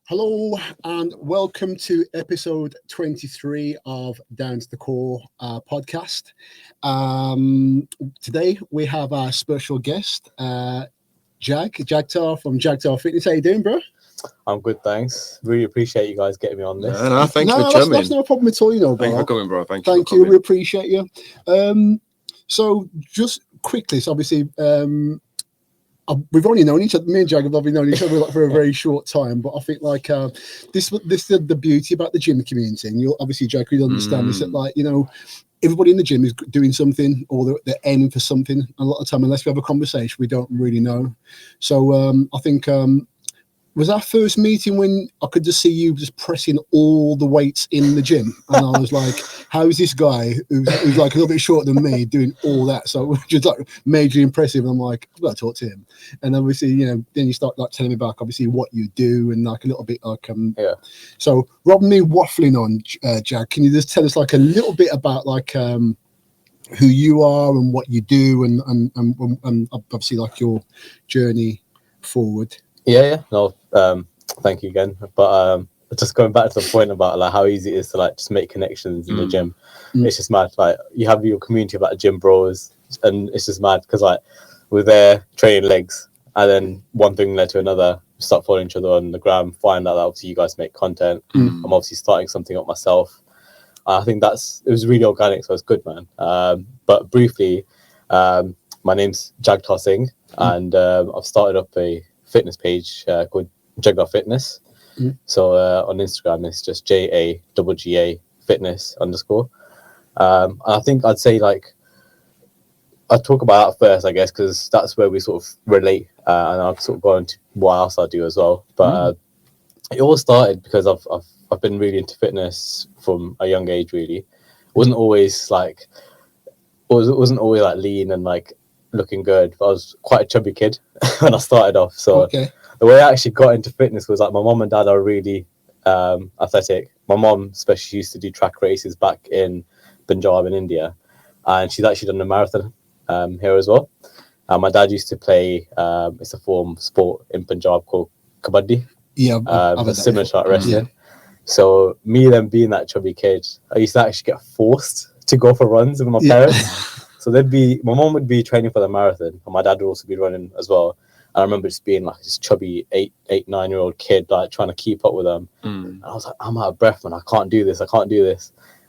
Hello and welcome to episode 23 of Down to the Core podcast. Today we have our special guest, Jagtar from Jagga Fitness. How you doing, bro? I'm good, thanks. Really appreciate you guys getting me on this. No, thanks for that's, coming. that's no problem at all, you know, bro. Thank you for coming, bro. Thank you. We appreciate you. So just quickly, so obviously, we've only known each other. Me and Jag have only known each other for a very short time, but I think this is the beauty about the gym community, and you'll obviously, Jag, you'll understand this, that everybody in the gym is doing something, or they're aiming for something. A lot of time, unless we have a conversation, we don't really know. So I think was our first meeting when I could just see you just pressing all the weights in the gym, and I was like, how is this guy who's like a little bit shorter than me doing all that? So just like majorly impressive. And I'm like, I've got to talk to him. And obviously, then you start like telling me about obviously what you do and like a little bit like yeah. So rather than me waffling on, Jag, can you just tell us like a little bit about like who you are and what you do and obviously like your journey forward? Yeah. No, thank you again. But just going back to the point about like how easy it is to like just make connections in the gym. It's just mad. Like you have your community of like gym bros, and it's just mad because like we're there training legs, and then one thing led to another. We start following each other on the gram, find out that obviously you guys make content. I'm obviously starting something up myself. I think it was really organic, so it's good, man. But briefly, my name's Jagtar Singh, and I've started up a fitness page called Jagga Fitness. So on Instagram it's just JAGGA fitness _. I think I'd say like I'd talk about that first, I guess, because that's where we sort of relate, and I'll sort of go into what else I do as well. But it all started because I've been really into fitness from a young age. Really, wasn't always like lean and like looking good. I was quite a chubby kid when I started off. So the way I actually got into fitness was like my mom and dad are really athletic. My mom especially used to do track races back in Punjab in India, and she's actually done a marathon here as well. My dad used to play it's a form of sport in Punjab called kabaddi. Similar to like wrestling. Yeah. So me then being that chubby kid, I used to actually get forced to go for runs with my parents. So my mom would be training for the marathon, and my dad would also be running as well. And I remember just being like this chubby 9-year-old kid, like trying to keep up with them. And I was like, I'm out of breath, man. I can't do this.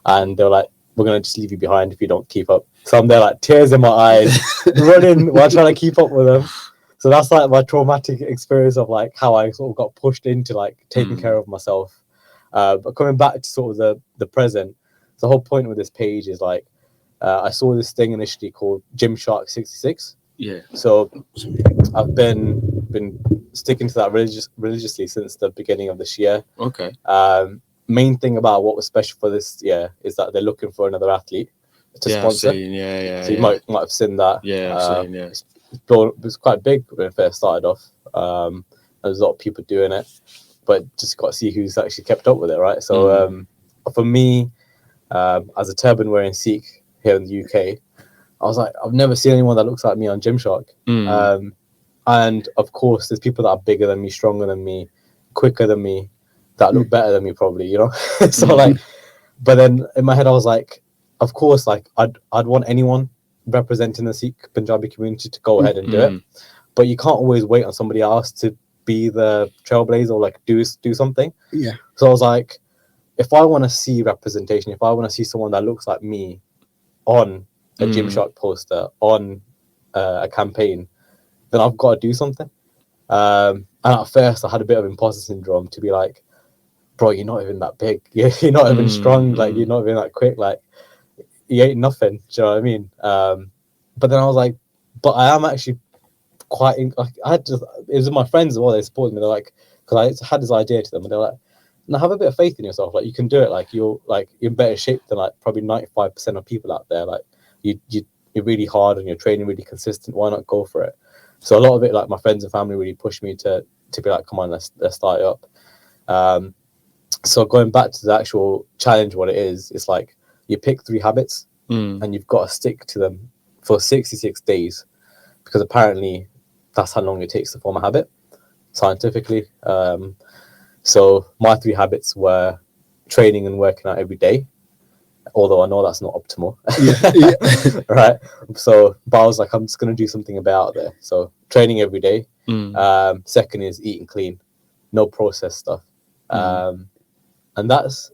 And they were like, we're going to just leave you behind if you don't keep up. So I'm there like tears in my eyes, running while trying to keep up with them. So that's like my traumatic experience of like how I sort of got pushed into like taking care of myself. But coming back to sort of the present, the whole point with this page is like, I saw this thing initially called Gymshark 66. Yeah. So I've been sticking to that religiously since the beginning of this year. Okay. Main thing about what was special for this year is that they're looking for another athlete to sponsor. So you might have seen that. I've seen. It was quite big when it first started off. There's a lot of people doing it, but just got to see who's actually kept up with it, right? So for me, as a turban wearing Sikh here in the UK, I was like, I've never seen anyone that looks like me on Gymshark. And of course, there's people that are bigger than me, stronger than me, quicker than me, that look better than me probably, So like, but then in my head, I was like, of course, like I'd want anyone representing the Sikh Punjabi community to go ahead and do it. But you can't always wait on somebody else to be the trailblazer or like do something. Yeah. So I was like, if I want to see representation, if I want to see someone that looks like me on a Gymshark poster, on a campaign, then I've got to do something. And at first I had a bit of imposter syndrome to be like, bro, you're not even that big. You're not even strong. Like, you're not even that quick. Like, you ain't nothing. Do you know what I mean? But then I was like, but I am actually quite, it was my friends as well. They supported me. They're like, because I had this idea to them, and they're like, now have a bit of faith in yourself. Like, you can do it. Like, you're in better shape than like probably 95% of people out there. Like, you're really hard and you're training really consistent. Why not go for it? So a lot of it, like my friends and family really pushed me to be like, come on, let's start it up. So going back to the actual challenge, what it is, it's like you pick 3 habits and you've got to stick to them for 66 days, because apparently that's how long it takes to form a habit scientifically. So my 3 habits were training and working out every day, although I know that's not optimal. Right. So, but I was like, I'm just going to do something about there. So training every day. Second is eating clean, no processed stuff. And that's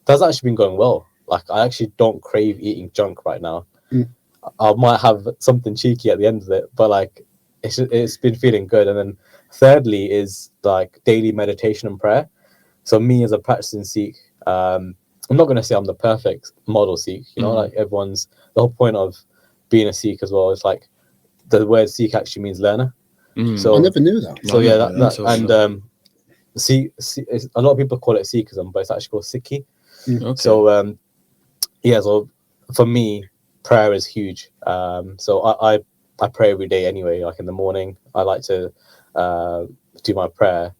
actually been going well. Like, I actually don't crave eating junk right now. I might have something cheeky at the end of it, but like it's been feeling good. And then thirdly is like daily meditation and prayer. So me as a practicing Sikh, I'm not going to say I'm the perfect model Sikh, you know, like the whole point of being a Sikh as well is like the word Sikh actually means learner. So I never knew that. So Sikh, a lot of people call it Sikhism, but it's actually called Sikhi. Okay. So so for me, prayer is huge. So I pray every day anyway. Like in the morning, I like to do my prayer.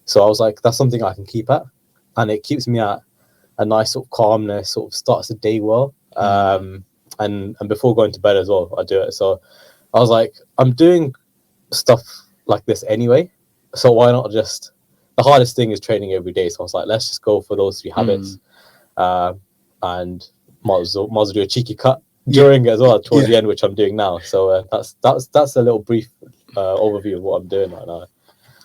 So I was like, that's something I can keep at, and it keeps me at a nice sort of calmness. Sort of starts the day well. And before going to bed as well, I do it. So I was like, I'm doing stuff like this anyway. So why not just? The hardest thing is training every day. So I was like, let's just go for those 3 habits, and might as well do a cheeky cut during it as well towards the end, which I'm doing now. So that's a little brief overview of what I'm doing right now.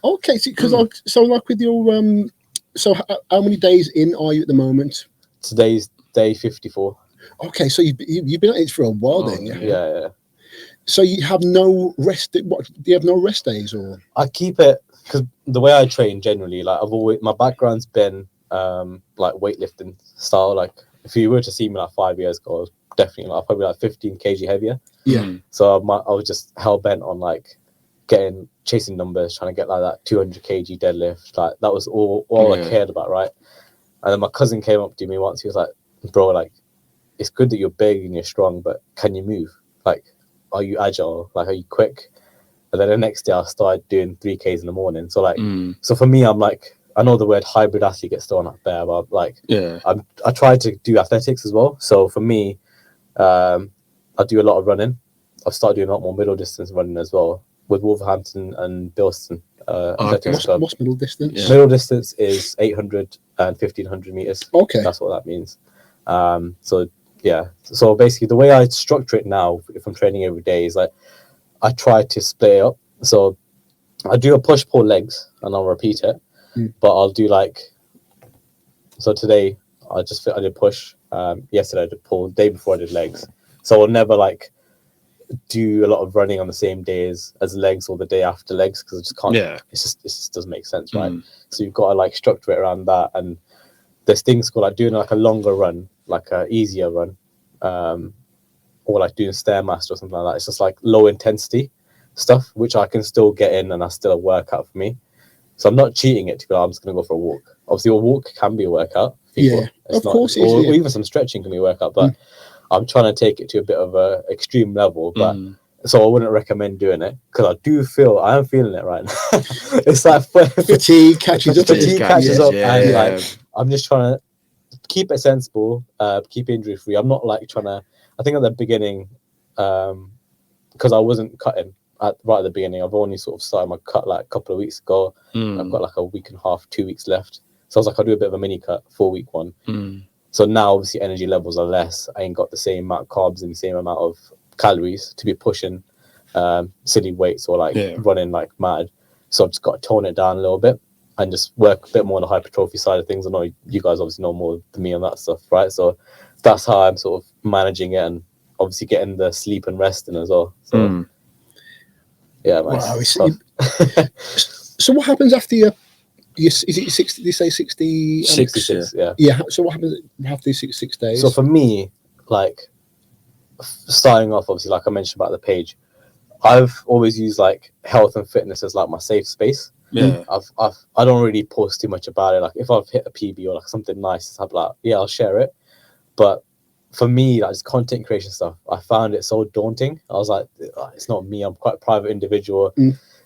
Okay, because so like with your so how many days in are you at the moment? Today's day 54. Okay, so you've been at it for a while then, yeah. So you have no rest. What do you have? No rest days, or I keep it because the way I train generally, like my background's been like weightlifting style. Like if you were to see me like 5 years ago, I was definitely like probably like 15 kg heavier. So I was just hell bent on like chasing numbers, trying to get like that 200 kg deadlift. Like that was all I cared about, right? And then my cousin came up to me once. He was like, "Bro, like it's good that you're big and you're strong, but can you move? Like, are you agile? Like, are you quick?" And then the next day I started doing 3Ks in the morning. So like, so for me, I'm like, I know the word hybrid athlete gets thrown out there, but like, I try to do athletics as well. So for me, I do a lot of running. I've started doing a lot more middle distance running as well with Wolverhampton and Bilston. What's middle distance? Yeah. Middle distance is 800 and 1500 meters. Okay, that's what that means. So basically, the way I structure it now, if I'm training every day, is like I try to split it up. So I do a push pull legs and I'll repeat it, but I'll do like, so today I did push. Yesterday I did pull. The day before I did legs. So I'll never like do a lot of running on the same day as legs or the day after legs because I just can't. It just doesn't make sense, right? So you've got to like structure it around that. And there's things called like doing like a longer run, like a easier run, or like doing Stairmaster or something like that. It's just like low intensity stuff, which I can still get in and that's still a workout for me. So I'm not cheating it to go, I'm just going to go for a walk. Obviously a walk can be a workout. Of course. Or even some stretching can be a workout, but I'm trying to take it to a bit of a extreme level. But so I wouldn't recommend doing it because I am feeling it right now. It's like fatigue catches up. And I'm just trying to keep it sensible, keep injury free. I'm not like trying to. I think at the beginning, because I wasn't cutting right at the beginning. I've only sort of started my cut like a couple of weeks ago. I've got like a week and a half, 2 weeks left. So I was like, I'll do a bit of a mini cut, 4-week one. So now obviously energy levels are less. I ain't got the same amount of carbs and the same amount of calories to be pushing silly weights or like running like mad. So I've just got to tone it down a little bit and just work a bit more on the hypertrophy side of things. I know you guys obviously know more than me on that stuff, right? So that's how I'm sort of managing it and obviously getting the sleep and rest in as well. So yeah, man. Wow. So what happens after is it 60? Did you say 60? 66, yeah. Yeah. So what happens after these 6 days? So for me, like starting off, obviously, like I mentioned about the page, I've always used like health and fitness as like my safe space. Yeah. I don't really post too much about it. Like if I've hit a PB or like something nice, I'm like, yeah, I'll share it. But for me, like just content creation stuff, I found it so daunting. I was like, it's not me. I'm quite a private individual.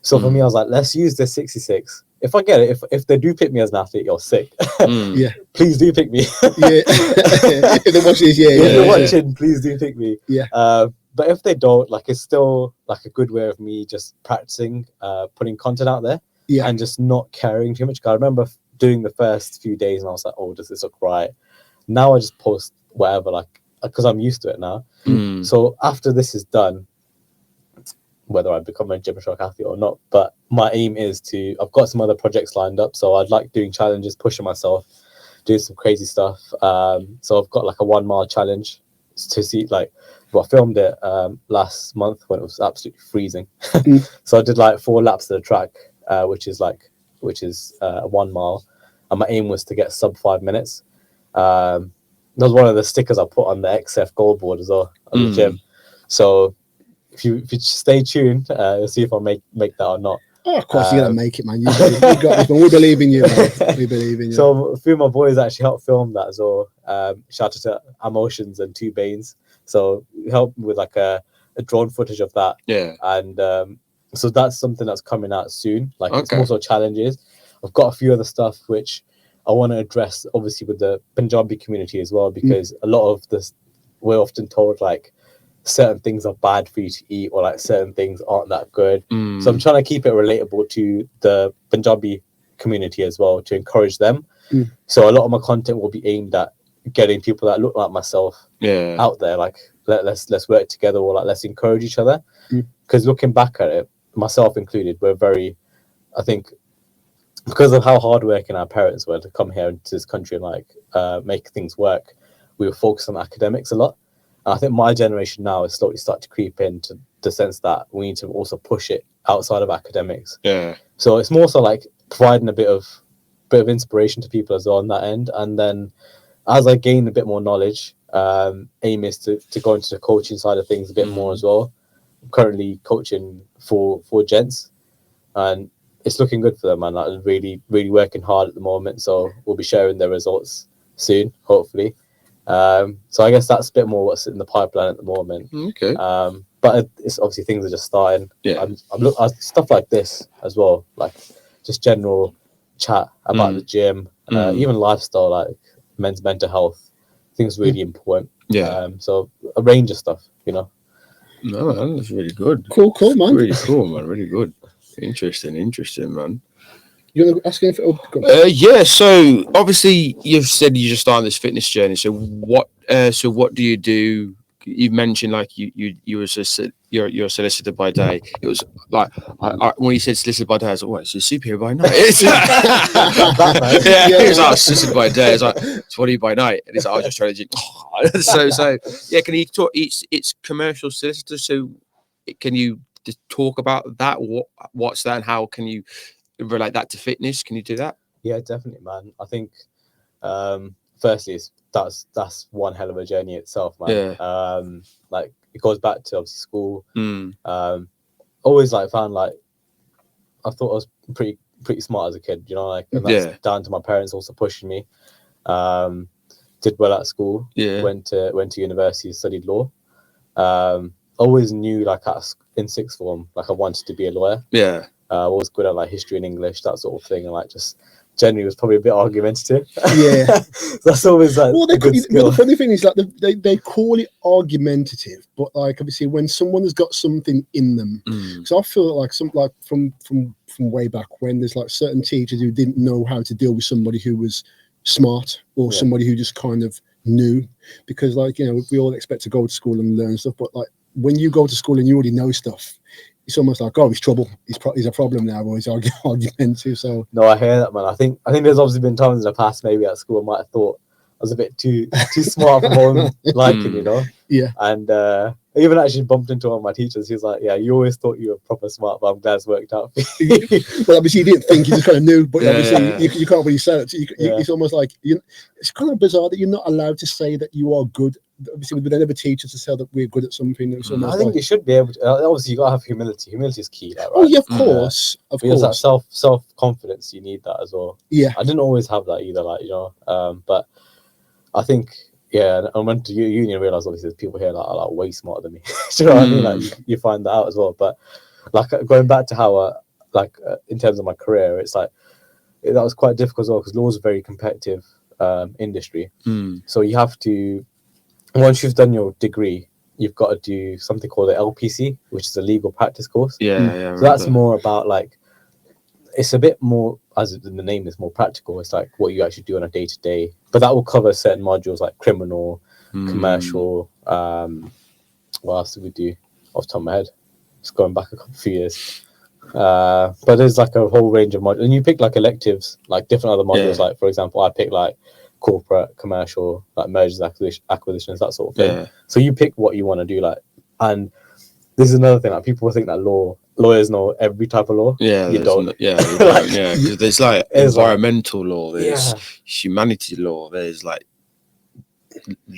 So for me, I was like, let's use this 66. If I get it, if they do pick me as an athlete, you're sick. Yeah. Please do pick me. If they're watching, if you're watching, please do pick me. Yeah. But if they don't, like, it's still like a good way of me just practicing, putting content out there, and just not caring too much. I remember doing the first few days, and I was like, oh, does this look right? Now I just post whatever, like, because I'm used to it now. So after this is done, whether I become a Gymshark athlete or not, but my aim is I've got some other projects lined up, so I'd like doing challenges, pushing myself, doing some crazy stuff. So I've got like a 1 mile challenge to see, like, well, I filmed it last month when it was absolutely freezing. So I did like 4 laps of the track, which is 1 mile, and my aim was to get sub 5 minutes. That was one of the stickers I put on the XF goal board as well at the gym. So if you stay tuned, you'll see if I make that or not. Oh, of course, you're going to make it, man. You got this, man. We believe in you, man. We believe in you. So a few of my boys actually helped film that as well. Shout out to Emotions and 2 Banes. So helped with like a drone footage of that. Yeah. And so that's something that's coming out soon. Like, it's also challenges. I've got a few other stuff which I want to address, obviously, with the Punjabi community as well, because a lot of this, we're often told like certain things are bad for you to eat, or like certain things aren't that good. So I'm trying to keep it relatable to the Punjabi community as well, to encourage them. So a lot of my content will be aimed at getting people that look like myself out there, like, let's work together, or like, let's encourage each other. Because looking back at it, myself included, we're very, I think, because of how hardworking our parents were to come here into this country and like make things work, we were focused on academics a lot. And I think my generation now is slowly starting to creep into the sense that we need to also push it outside of academics. Yeah. So it's more so like providing a bit of inspiration to people as well on that end. And then as I gain a bit more knowledge, aim is to go into the coaching side of things a bit more as well. I'm currently coaching for gents, and it's looking good for them, man. Like, really, really working hard at the moment. So we'll be sharing the results soon, hopefully. So I guess that's a bit more what's in the pipeline at the moment. Okay. But it's obviously things are just starting. Yeah. I'm look at stuff like this as well, like just general chat about the gym, even lifestyle, like men's mental health. I think it's really important. Yeah. So a range of stuff, you know. No, man, that's really good. Cool, man. Really cool, man. Really good. Interesting, man. You want to ask anything? Yeah. So obviously, you've said you're just starting this fitness journey. So what do you do? You mentioned like you're a solicitor by day. It was like when you said solicitor by day, I was like, "What? It's a superhero by night." It was like solicitor by day. It's like, "So what are you by night?" And it's like, "I was just trying to." So yeah. Can you talk? It's commercial solicitor. So can you just talk about that? What's that, and how can you relate that to fitness? Can you do that? Yeah, definitely, man. I think firstly, that's one hell of a journey itself, man. Yeah. Like, it goes back to obviously school. Always like found like I thought I was pretty smart as a kid, you know, like, and that's down to my parents also pushing me. Did well at school. Yeah. Went to university, studied law. Always knew like in sixth form, like I wanted to be a lawyer. Yeah. I was good at like history and English, that sort of thing, and like just generally was probably a bit argumentative. Yeah. That's always like a good skill. Well, the funny thing is like they call it argumentative, but like obviously when someone has got something in them, so I feel like from way back when there's like certain teachers who didn't know how to deal with somebody who was smart or somebody who just kind of knew, because like, you know, we all expect to go to school and learn stuff, but like when you go to school and you already know stuff, it's almost like, oh, he's trouble. He's a problem now, or he's argumentative. So no, I hear that, man. I think there's obviously been times in the past, maybe at school, I might have thought I was a bit too smart for my own liking, you know. Yeah. And I even actually bumped into one of my teachers. He was like, "Yeah, you always thought you were proper smart, but I'm glad it's worked out for you." Well, obviously, you didn't think, you just kind of knew, but obviously, you can't really say it. So it's almost like it's kind of bizarre that you're not allowed to say that you are good. Obviously, we never teach us to say that we're good at something. I think you should be able to. Obviously, you gotta have humility. Humility is key. Like, right? Oh yeah, of course, of course. That self confidence, you need that as well. Yeah, I didn't always have that either. Like, you know, but I think. Yeah, I went to uni and realised obviously there's people here that are like way smarter than me. Do you know what I mean? Like you find that out as well. But like going back to how in terms of my career, it's like that was quite difficult as well, because law is a very competitive industry. So you have to, once you've done your degree, you've got to do something called the LPC, which is a legal practice course. Yeah. So that's more about like, it's a bit more, as the name is, more practical. It's like what you actually do on a day to day. But that will cover certain modules like criminal, commercial. What else did we do off the top of my head? It's going back a few years. But there's like a whole range of modules, and you pick like electives, like different other modules. Like for example, I pick like corporate, commercial, like mergers, acquisitions, that sort of thing. So you pick what you want to do, like. And this is another thing, like people think that lawyers know every type of law. You don't. Because there's like environmental law, there's humanity law, there's like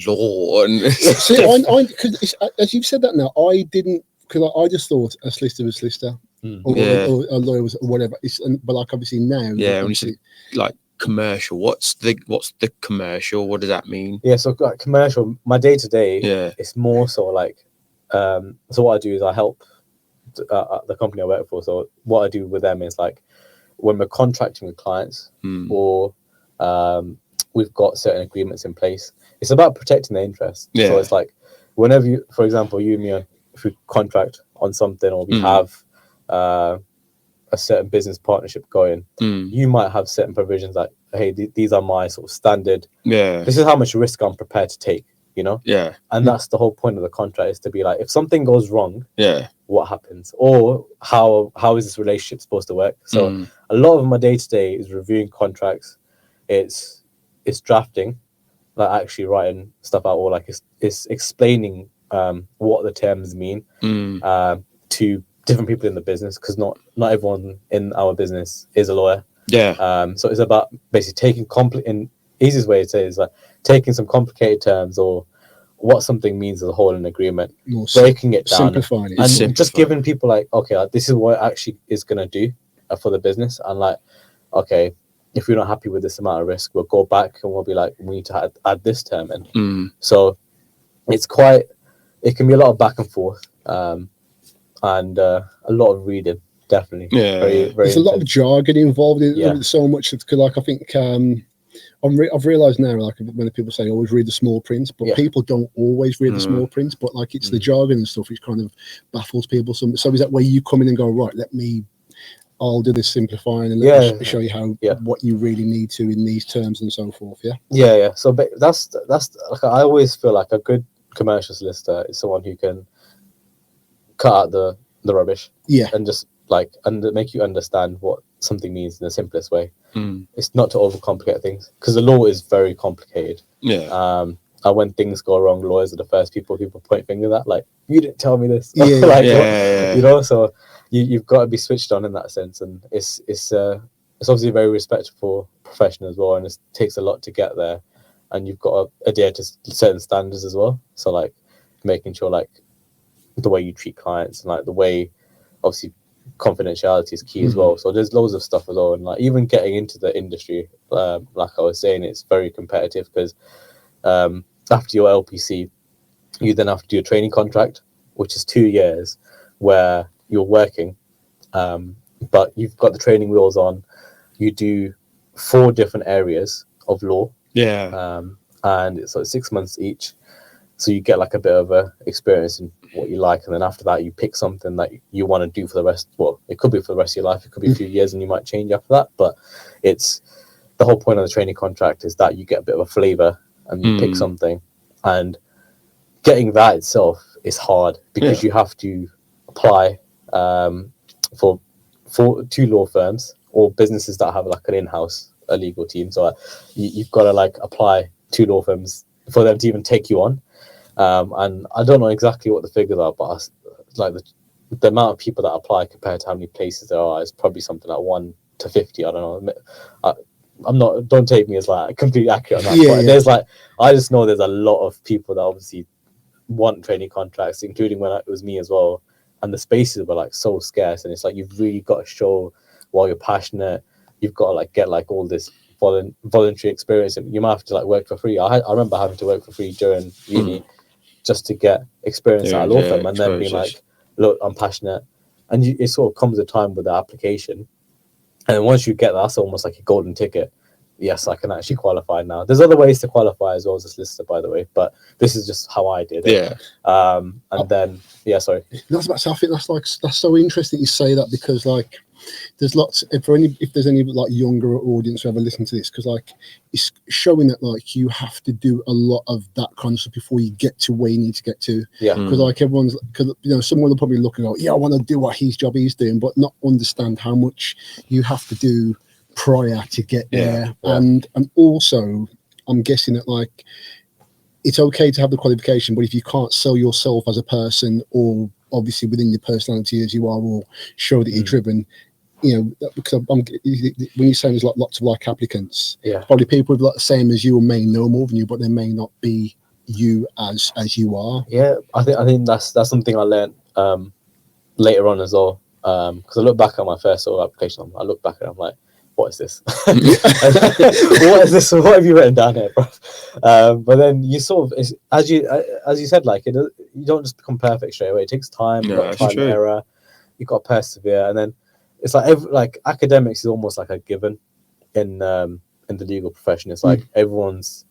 law. And see, because as you've said that now, I didn't, because I just thought a solicitor was a solicitor, or a lawyer was whatever. But like obviously now, when you say like commercial, what's the commercial? What does that mean? So like commercial, my day to day, it's more so like, so what I do is I help the company I work for. So what I do with them is like when we're contracting with clients or we've got certain agreements in place, it's about protecting their interests. So it's like whenever you, for example, you and me, if we contract on something or we have a certain business partnership going, you might have certain provisions like, hey, these are my sort of standard. This is how much risk I'm prepared to take. You know, and that's the whole point of the contract, is to be like, if something goes wrong, what happens, or how is this relationship supposed to work? So a lot of my day to day is reviewing contracts. It's drafting, like actually writing stuff out, or like it's explaining what the terms mean to different people in the business, because not everyone in our business is a lawyer. So it's about basically taking in easiest way to say is like taking some complicated terms or what something means as a whole in agreement, breaking it down, simplifying it, and just giving people like, okay, like, this is what it actually is going to do for the business, and like, okay, if you're not happy with this amount of risk, we'll go back and we'll be like, we need to add this term in. So it can be a lot of back and forth, and a lot of reading, definitely. Very there's a lot of jargon involved in it, so much. Like I think I've realised now, like when people say always read the small print, but people don't always read the small print. But like it's the jargon and stuff which kind of baffles people. So is that where you come in and go, right, I'll do this simplifying and let me show you how what you really need to in these terms and so forth. So that's like, I always feel like a good commercial solicitor is someone who can cut out the rubbish and just like make you understand what something means in the simplest way. It's not to overcomplicate things, because the law is very complicated. And when things go wrong, lawyers are the first people point fingers at, like, you didn't tell me this. You know, so you've got to be switched on in that sense, and it's obviously a very respectful profession as well, and it takes a lot to get there, and you've got to adhere to certain standards as well. So like making sure like the way you treat clients and like the way, obviously, confidentiality is key as well. So there's loads of stuff as well, and like even getting into the industry, like I was saying, it's very competitive, because after your LPC you then have to do a training contract, which is 2 years where you're working, but you've got the training wheels on. You do 4 different areas of law, and it's like 6 months each, so you get like a bit of a experience in what you like, and then after that you pick something that you want to do for the rest. Well, it could be for the rest of your life, it could be a few years, and you might change after that, but it's the whole point of the training contract is that you get a bit of a flavor and you pick something, and getting that itself is hard, because you have to apply for 2 law firms or businesses that have like an in-house legal team. So you've got to like apply 2 law firms for them to even take you on. And I don't know exactly what the figures are, but like the amount of people that apply compared to how many places there are is probably something like 1 to 50. I don't know. Don't take me as like completely accurate on that. But there's like, I just know there's a lot of people that obviously want training contracts, including when it was me as well. And the spaces were like so scarce, and it's like you've really got to show while you're passionate. You've got to like get like all this voluntary experience, and you might have to like work for free. I remember having to work for free during uni just to get experience at a law firm, and then being like, look, I'm passionate. And it sort of comes a time with the application, and once you get that, that's almost like a golden ticket. Yes, I can actually qualify now. There's other ways to qualify as well as a solicitor, by the way, but this is just how I did it. And then sorry. That's about. So I think that's so interesting you say that, because like there's lots if there's any like younger audience who ever listen to this, because like it's showing that like you have to do a lot of that kind of stuff before you get to where you need to get to. Yeah. Because like because someone will probably look and go, yeah, I want to do what his job he's doing, but not understand how much you have to do prior to get there. And also I'm guessing that like it's okay to have the qualification, but if you can't sell yourself as a person, or obviously within your personality as you are, or show that you're driven, because when you're saying there's like lots of like applicants, probably people with like the same as you may know more than you, but they may not be you as you are. I think that's something I learned later on as well, because I look back at my first sort of application, I look back and I'm like, what is this? What is this? What have you written down here, bro? But then you sort of, as you said, like you don't just become perfect straight away. It takes time. You got trial and error. You got to persevere, and then it's like academics is almost like a given in the legal profession. It's like everyone's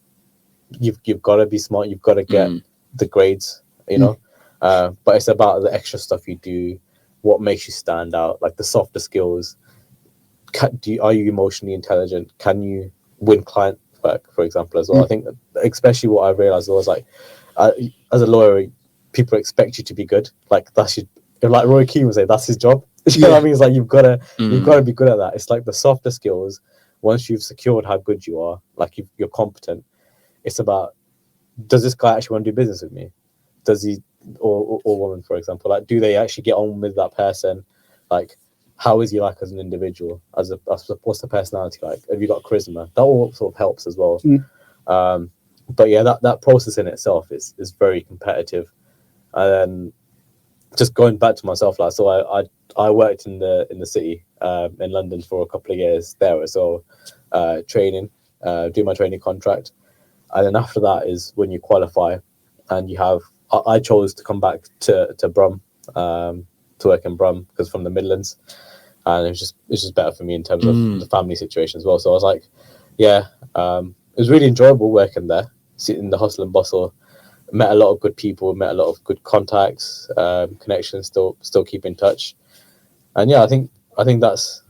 you've got to be smart. You've got to get the grades, but it's about the extra stuff you do, what makes you stand out, like the softer skills. Are you emotionally intelligent? Can you win client work, for example, as well? I think especially what I realized was like, as a lawyer, people expect you to be good. Like that's like Roy Keane would say, that's his job. You know what I mean? It's like you've got to be good at that. It's like the softer skills. Once you've secured how good you are, like you're competent, it's about, does this guy actually want to do business with me? Does he or woman, for example, like do they actually get on with that person? Like, how is he like as an individual? What's the personality like? Have you got charisma? That all sort of helps as well. But yeah, that process in itself is very competitive. And just going back to myself, like, so I worked in the city in London for a couple of years there, so training, do my training contract, and then after that is when you qualify, and you have. I chose to come back to Brum. To work in Brum because from the Midlands, and it's just better for me in terms of the family situation as well. So I was like, it was really enjoyable working there, sitting in the hustle and bustle, met a lot of good people, met a lot of good contacts, connections, still keep in touch. And I think that's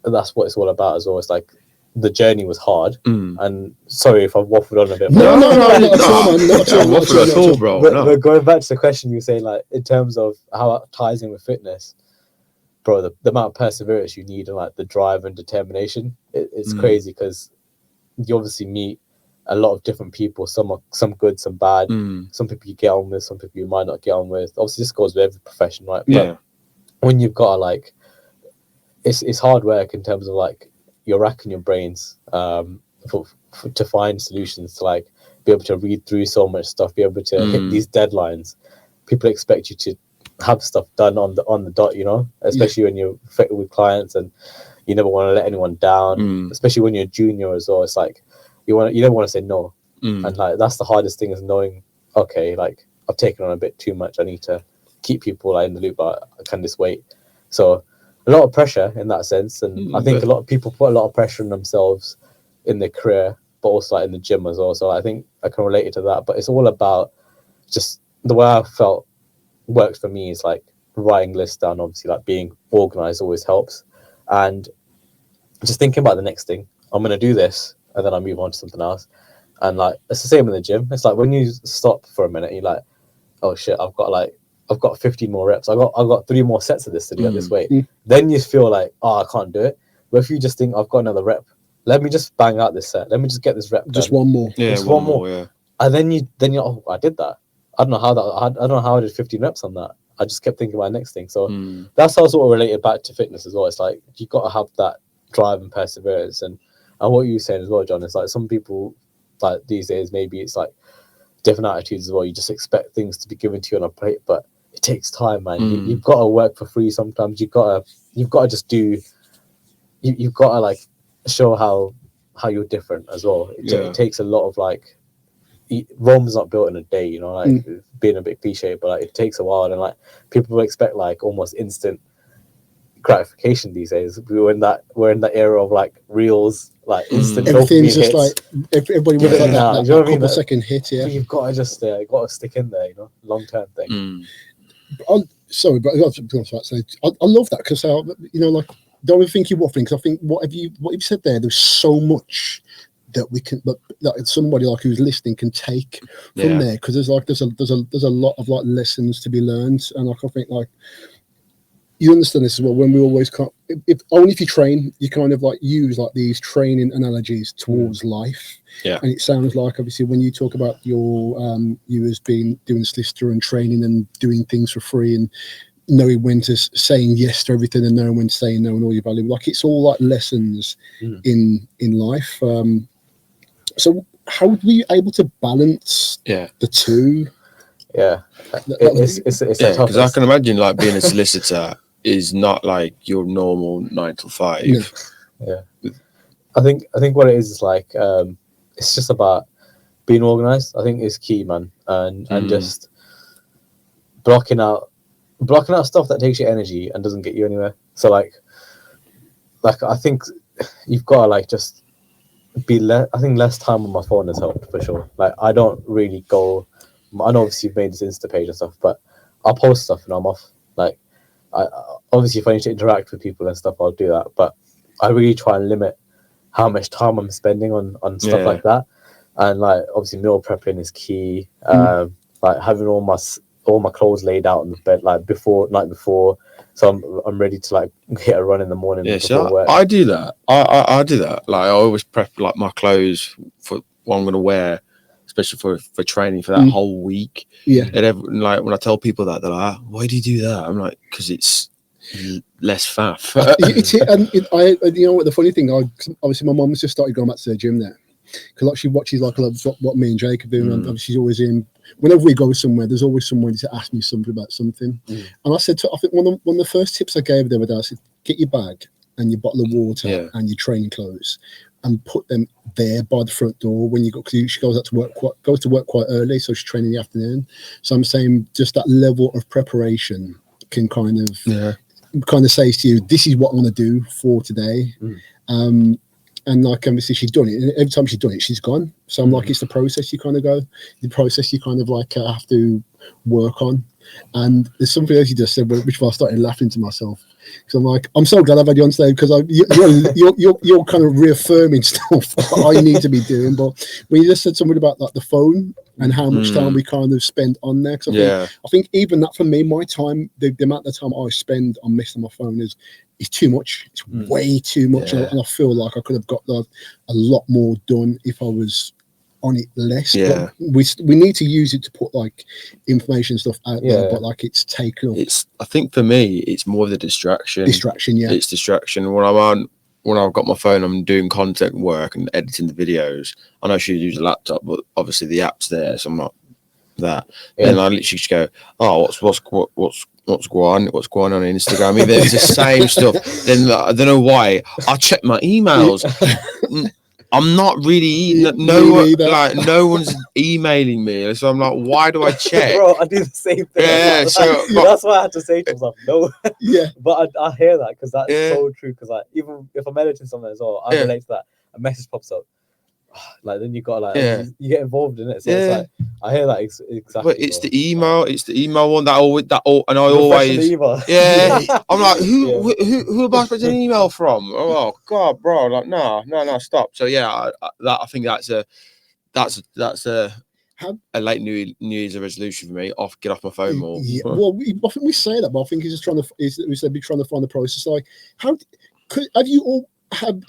what it's all about as well. It's like the journey was hard, and sorry if I've waffled on a bit. No, not at all, bro. But going back to the question you were saying, like in terms of how it ties in with fitness, bro, the amount of perseverance you need and like the drive and determination, it's crazy, because you obviously meet a lot of different people. Some good, some bad. Some people you get on with, some people you might not get on with. Obviously, this goes with every profession, right? But when you've got like, it's hard work in terms of like, you're racking your brains to find solutions, to like be able to read through so much stuff, be able to hit these deadlines. People expect you to have stuff done on the dot, especially when you're with clients, and you never want to let anyone down, especially when you're a junior as well. It's like you don't want to say no, and like that's the hardest thing, is knowing, okay, like I've taken on a bit too much, I need to keep people like in the loop, but I can just wait. So a lot of pressure in that sense, and I think a lot of people put a lot of pressure on themselves in their career, but also like in the gym as well. So I think I can relate it to that. But it's all about just the way I felt works for me is like writing lists down. Obviously, like being organized always helps, and just thinking about the next thing. I'm gonna do this, and then I move on to something else. And like it's the same in the gym. It's like when you stop for a minute, you're like, oh shit, I've got 15 more reps. I got 3 more sets of this to do at this weight. Then you feel like, oh, I can't do it. But if you just think, I've got another rep, let me just bang out this set. Let me just get this rep. Just done. one more. Yeah, just one more. Yeah. And then you oh, I did that. I don't know how I did 15 reps on that. I just kept thinking about the next thing. So that's how sort of related back to fitness as well. It's like you got to have that drive and perseverance. And what you were saying as well, John, is like some people like these days, maybe it's like different attitudes as well. You just expect things to be given to you on a plate, but it takes time, man. You've got to work for free sometimes. You've got to just do. You've got to like show how you're different as well. It takes a lot of like. Rome's not built in a day, like being a bit cliche, but like it takes a while, and like people expect like almost instant gratification these days. We're in that era of like reels, like instant. Everything's just hits. like everybody wants like that couple second hit. Yeah, you've got to just got to stick in there, long term thing. Sorry, but I love that because like don't think you what thing, because I think what you've said there, there's so much that we can, that somebody like who's listening can take from there, because there's a lot of like lessons to be learned, and like I think like you understand this as well. When we always can't, if only if you train, you kind of like use like these training analogies towards life. Yeah, and it sounds like obviously when you talk about your you as being doing solicitor and training and doing things for free and knowing when to saying yes to everything and knowing when to say no and all your value, like it's all like lessons in life. So how were you able to balance the two? It's because I can imagine like being a solicitor is not like your normal 9 to 5. I think what it is like it's just about being organized. I think is key, man, and just blocking out stuff that takes your energy and doesn't get you anywhere. So like I think you've got to like just be I think less time on my phone has helped for sure. Like I don't really go. I know obviously you've made this Insta page and stuff, but I'll post stuff and I'm off. Like I obviously if I need to interact with people and stuff, I'll do that. But I really try and limit how much time I'm spending on stuff like that. And like obviously meal prepping is key. Like having all my clothes laid out on the bed like night before, so I'm ready to like hit a run in the morning. So I do that. I do that. Like I always prep like my clothes for what I'm gonna wear, especially for training for that whole week. And like when I tell people that, they're like, why do you do that? I'm like, because it's less faff. You know what the funny thing, obviously my mum's just started going back to the gym there, because like she watches like a lot of what me and Jake are doing, and she's always in. Whenever we go somewhere, there's always someone to ask me something about something. And I said I think one of the first tips I gave them, I said, get your bag and your bottle of water and your training clothes and put them there by the front door when you go, because she goes to work quite early, so she's training in the afternoon. So I'm saying just that level of preparation can kind of say to you, this is what I want to do for today. And like obviously she's done it, and every time she's done it, she's gone. So I'm like, it's the process you kind of go, the process you kind of like have to work on. And there's something else you just said, which I started laughing to myself, because I'm like, I'm so glad I've had you on stage, because you're kind of reaffirming stuff I need to be doing. But when you just said something about like the phone and how much time we kind of spend on there, because I think even that for me, my time, the amount of time I spend on messing on my phone is too much. It's way too much, and I feel like I could have got like a lot more done if I was on it less. But we need to use it to put like information stuff out there, but like it's taken up. I think for me it's more of the distraction. It's distraction. When I've got my phone, I'm doing content work and editing the videos. I know I should use a laptop, but obviously the app's there, so I'm not that. And I literally just go, oh, what's going on Instagram? Even it's the same stuff. Then I don't know why. I check my emails. I'm not really no one's emailing me, so I'm like, why do I check? Bro, I do the same thing. That's why I had to say to myself, no. But I hear that, because that's so true. Because like even if I'm editing something as well, I relate to that. A message pops up, like then you got like you get involved in it. So it's like I hear that exactly. But it's the email. It's the email one and I always I'm like, who am I expecting an email from? Oh God, bro! Like no, stop. So I think that's a late New Year's resolution for me. Get off my phone more. Well, I think we say that, but I think he's just trying to find the process. Like, have you all?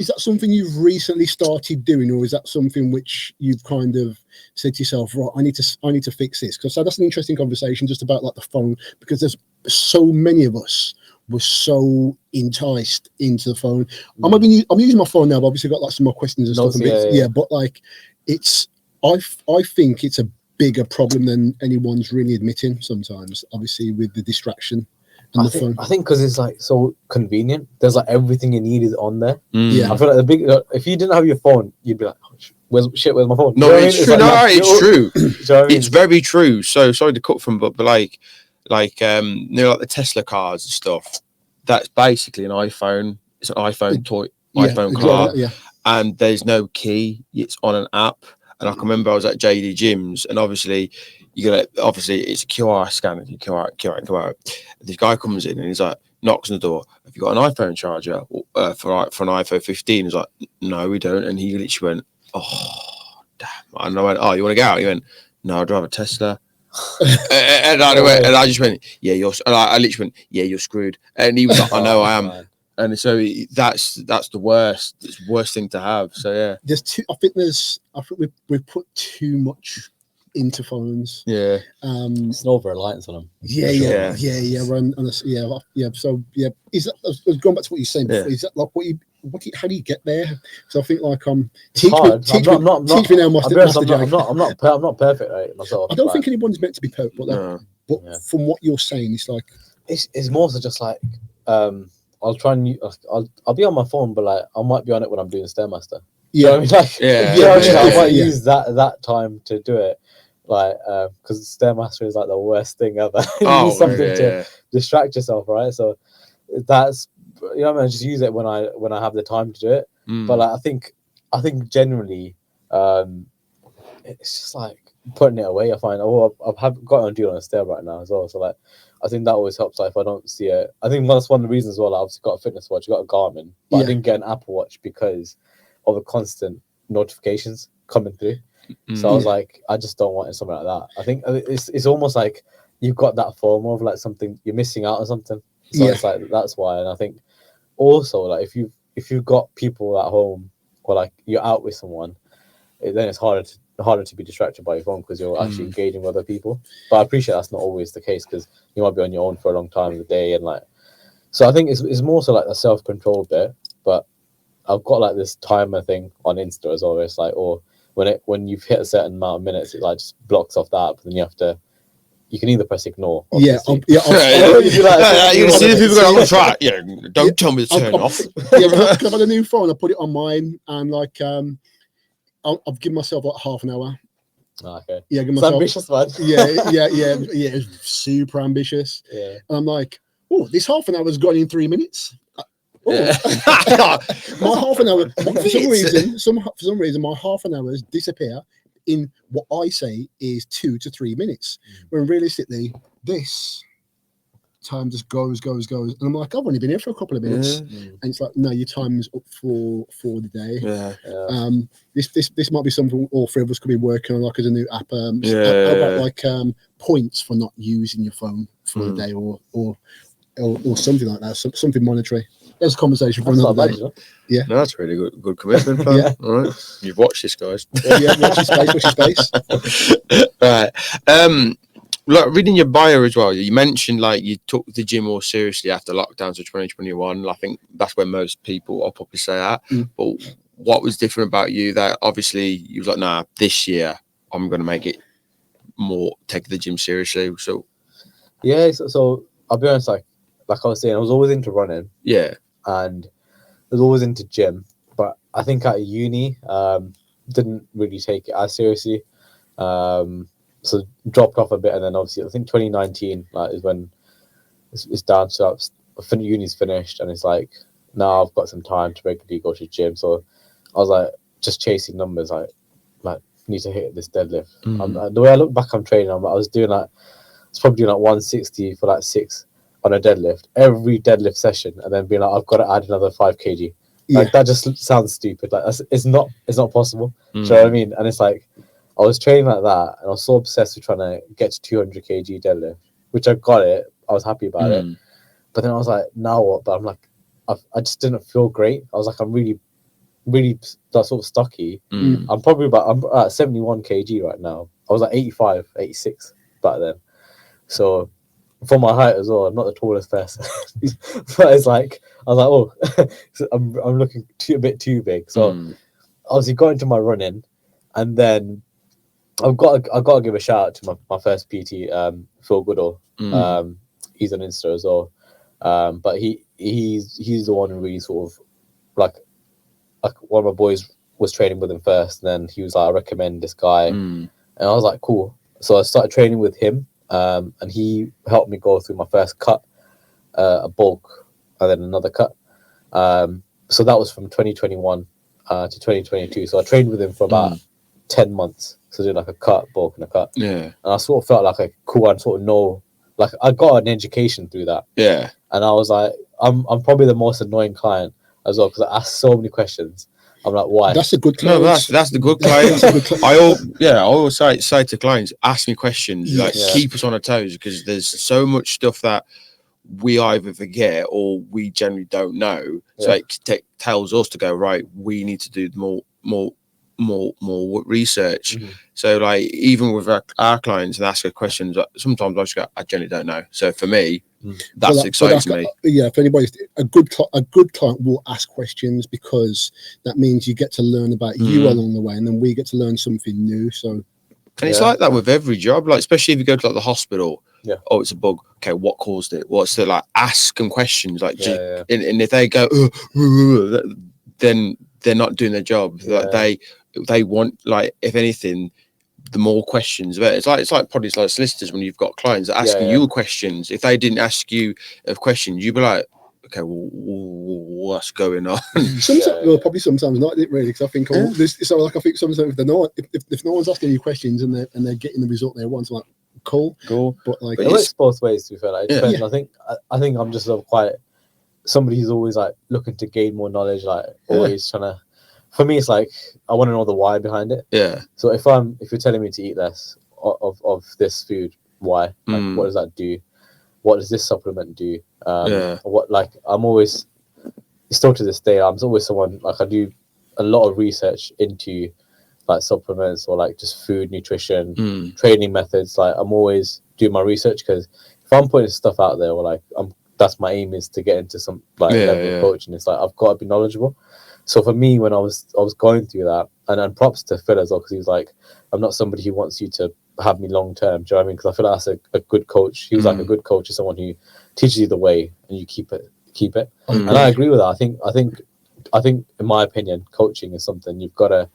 Is that something you've recently started doing, or is that something which you've kind of said to yourself, right, I need to fix this? Because that's an interesting conversation just about like the phone, because there's so many of us were so enticed into the phone. I'm using my phone now, but obviously got like some more questions and stuff. But like I think it's a bigger problem than anyone's really admitting sometimes, obviously with the distraction. I think because it's like so convenient. There's like everything you need is on there. I feel like if you didn't have your phone, you'd be like, oh, where's my phone? No, it's true. It's true. It's very true. So sorry to cut from, but like like the Tesla cars and stuff. That's basically an iPhone. It's an iPhone toy, iPhone car, and there's no key. It's on an app. And I can remember I was at JD Gyms, and obviously it's a QR scanner, QR. This guy comes in and he's like, knocks on the door. Have you got an iPhone charger for an iPhone 15? He's like, no, we don't. And he literally went, oh, damn. And I went, oh, you want to get out? He went, no, I drive a Tesla. and I just went, yeah, I literally went, yeah, you're screwed. And he was like, I know I am. Man. And so that's the worst thing to have. So yeah, I think we've put too much into phones. Yeah. It's an over reliance on them. Yeah. So yeah, is that going back to what you're saying before? Is that like how do you get there? So I think like teach me now, Master Jack. I'm not perfect, right, myself. I don't think anyone's meant to be perfect, but from what you're saying, it's like it's more so just like I'll try and I'll be on my phone, but like I might be on it when I'm doing Stairmaster. Yeah, I mean, like, I might use that time to do it, like because Stairmaster is like the worst thing ever. You need something to distract yourself, right? So that's I mean, I just use it when I have the time to do it. But like I think generally, it's just like putting it away. I find I've got on a stair right now as well. So like I think that always helps. Like if I don't see it, I think that's one of the reasons as well. I've obviously got a fitness watch, got a Garmin, but I didn't get an Apple Watch because of the constant notifications coming through. So I was like, I just don't want something like that. I think it's almost like you've got that FOMO of like something you're missing out on something. So it's like that's why. And I think also like if you've got people at home or like you're out with someone, then it's harder to be distracted by your phone because you're actually engaging with other people. But I appreciate that's not always the case because you might be on your own for a long time of the day, and like so I think it's more so like the self-control bit. But I've got like this timer thing on Insta as well. It's like, or when you've hit a certain amount of minutes, it like just blocks off that. But then you can either press ignore. You're gonna see the people going, I'm gonna try it. Yeah, don't tell me to turn off. Because I've had a new phone. I put it on mine, and like I've given myself like half an hour. Okay. Yeah, give myself. It's ambitious, man. Yeah. It's super ambitious. Yeah. And I'm like, oh, this half an hour's gone in 3 minutes. My half an hour. For some reason, my half an hours disappear in what I say is 2 to 3 minutes. When realistically, this time just goes, and I'm like, I've only been here for a couple of minutes, and it's like, no, your time's up for the day. This might be something all three of us could be working on, like as a new app. How about like points for not using your phone for the day, or something like that, something monetary. There's a conversation for another day. Yeah, no, that's really good commitment. Yeah, all right. You've watched this, guys. Watch your space. Right. Like reading your bio as well, you mentioned like you took the gym more seriously after lockdowns of 2021. I think that's where most people will probably say that. But what was different about you that obviously you was like, nah, this year I'm going to make it more, take the gym seriously. So so I'll be honest, like I was saying, I was always into running. Yeah. And I was always into gym. But I think at uni, didn't really take it as seriously. So dropped off a bit, and then obviously I think 2019 is when it's down to uni's finished, and it's like now I've got some time to regularly go to the gym. So I was like just chasing numbers, like need to hit this deadlift. The way I look back on training, I was doing it's probably doing 160 for 6 on a deadlift every deadlift session, and then being like, I've got to add another 5 kg. Like that just sounds stupid. Like it's not possible. Do you know what I mean? And it's like I was training like that, and I was so obsessed with trying to get to 200 kg deadlift, which I got it. I was happy about it. But then I was like, now what? But I'm like, I just didn't feel great. I was like, I'm really, really sort of stocky. I'm at 71 kg right now. I was like 85, 86 back then. So for my height as well, I'm not the tallest person. But it's like, I was like, oh, I'm looking a bit too big. So obviously got into my running, and then I've got to give a shout out to my first PT, Phil Goodall. He's on Insta as well. But he's the one who really sort of like one of my boys was training with him first, and then he was like, I recommend this guy. And I was like, cool. So I started training with him, and he helped me go through my first cut, a bulk, and then another cut. So that was from 2021 to 2022. So I trained with him for about 10 months. So I did like a cut, bulk, and a cut. Yeah. And I sort of felt like I cool and sort of know like I got an education through that. Yeah. And I was like, I'm probably the most annoying client as well because I ask so many questions. I'm like, why? That's a good client. No, that's the good client. I always say to clients, ask me questions, like keep us on our toes, because there's so much stuff that we either forget or we generally don't know. So it tells us to go, right, we need to do more research. So like even with our clients and ask questions, sometimes I just go, I generally don't know. So for me, that's exciting to me. Yeah, if anybody's a good client will ask questions, because that means you get to learn about you along the way, and then we get to learn something new. So, and it's like that with every job, like especially if you go to like the hospital. Yeah. Oh, it's a bug. Okay, what caused it? What's the like? Ask them questions, like, and if they go, then they're not doing their job. Like they want, like, if anything, the more questions. It's like probably like solicitors when you've got clients asking you questions. If they didn't ask you a question, you'd be like, okay, well, what's going on? Well, probably sometimes not, really, because I think I think sometimes if no one's asking you questions and they're getting the result they want, like cool. But like it works both ways, to be fair. Like, it depends. I think I'm just quite somebody who's always like looking to gain more knowledge, like always trying to. For me, it's like I want to know the why behind it. Yeah. So if you're telling me to eat less of this food, why? Like, what does that do? What does this supplement do? What, like, I'm always, still to this day, I'm always someone, like, I do a lot of research into like supplements or like just food, nutrition, training methods. Like, I'm always doing my research, because if I'm putting stuff out there, or like that's my aim, is to get into some like level of coaching. It's like I've got to be knowledgeable. So for me, when I was going through that, and props to Phil as well, because he was like, I'm not somebody who wants you to have me long term. Do you know what I mean? Because I feel like that's a good coach. He was like, a good coach is someone who teaches you the way and you keep it. And I agree with that. I think in my opinion, coaching is something you've got to.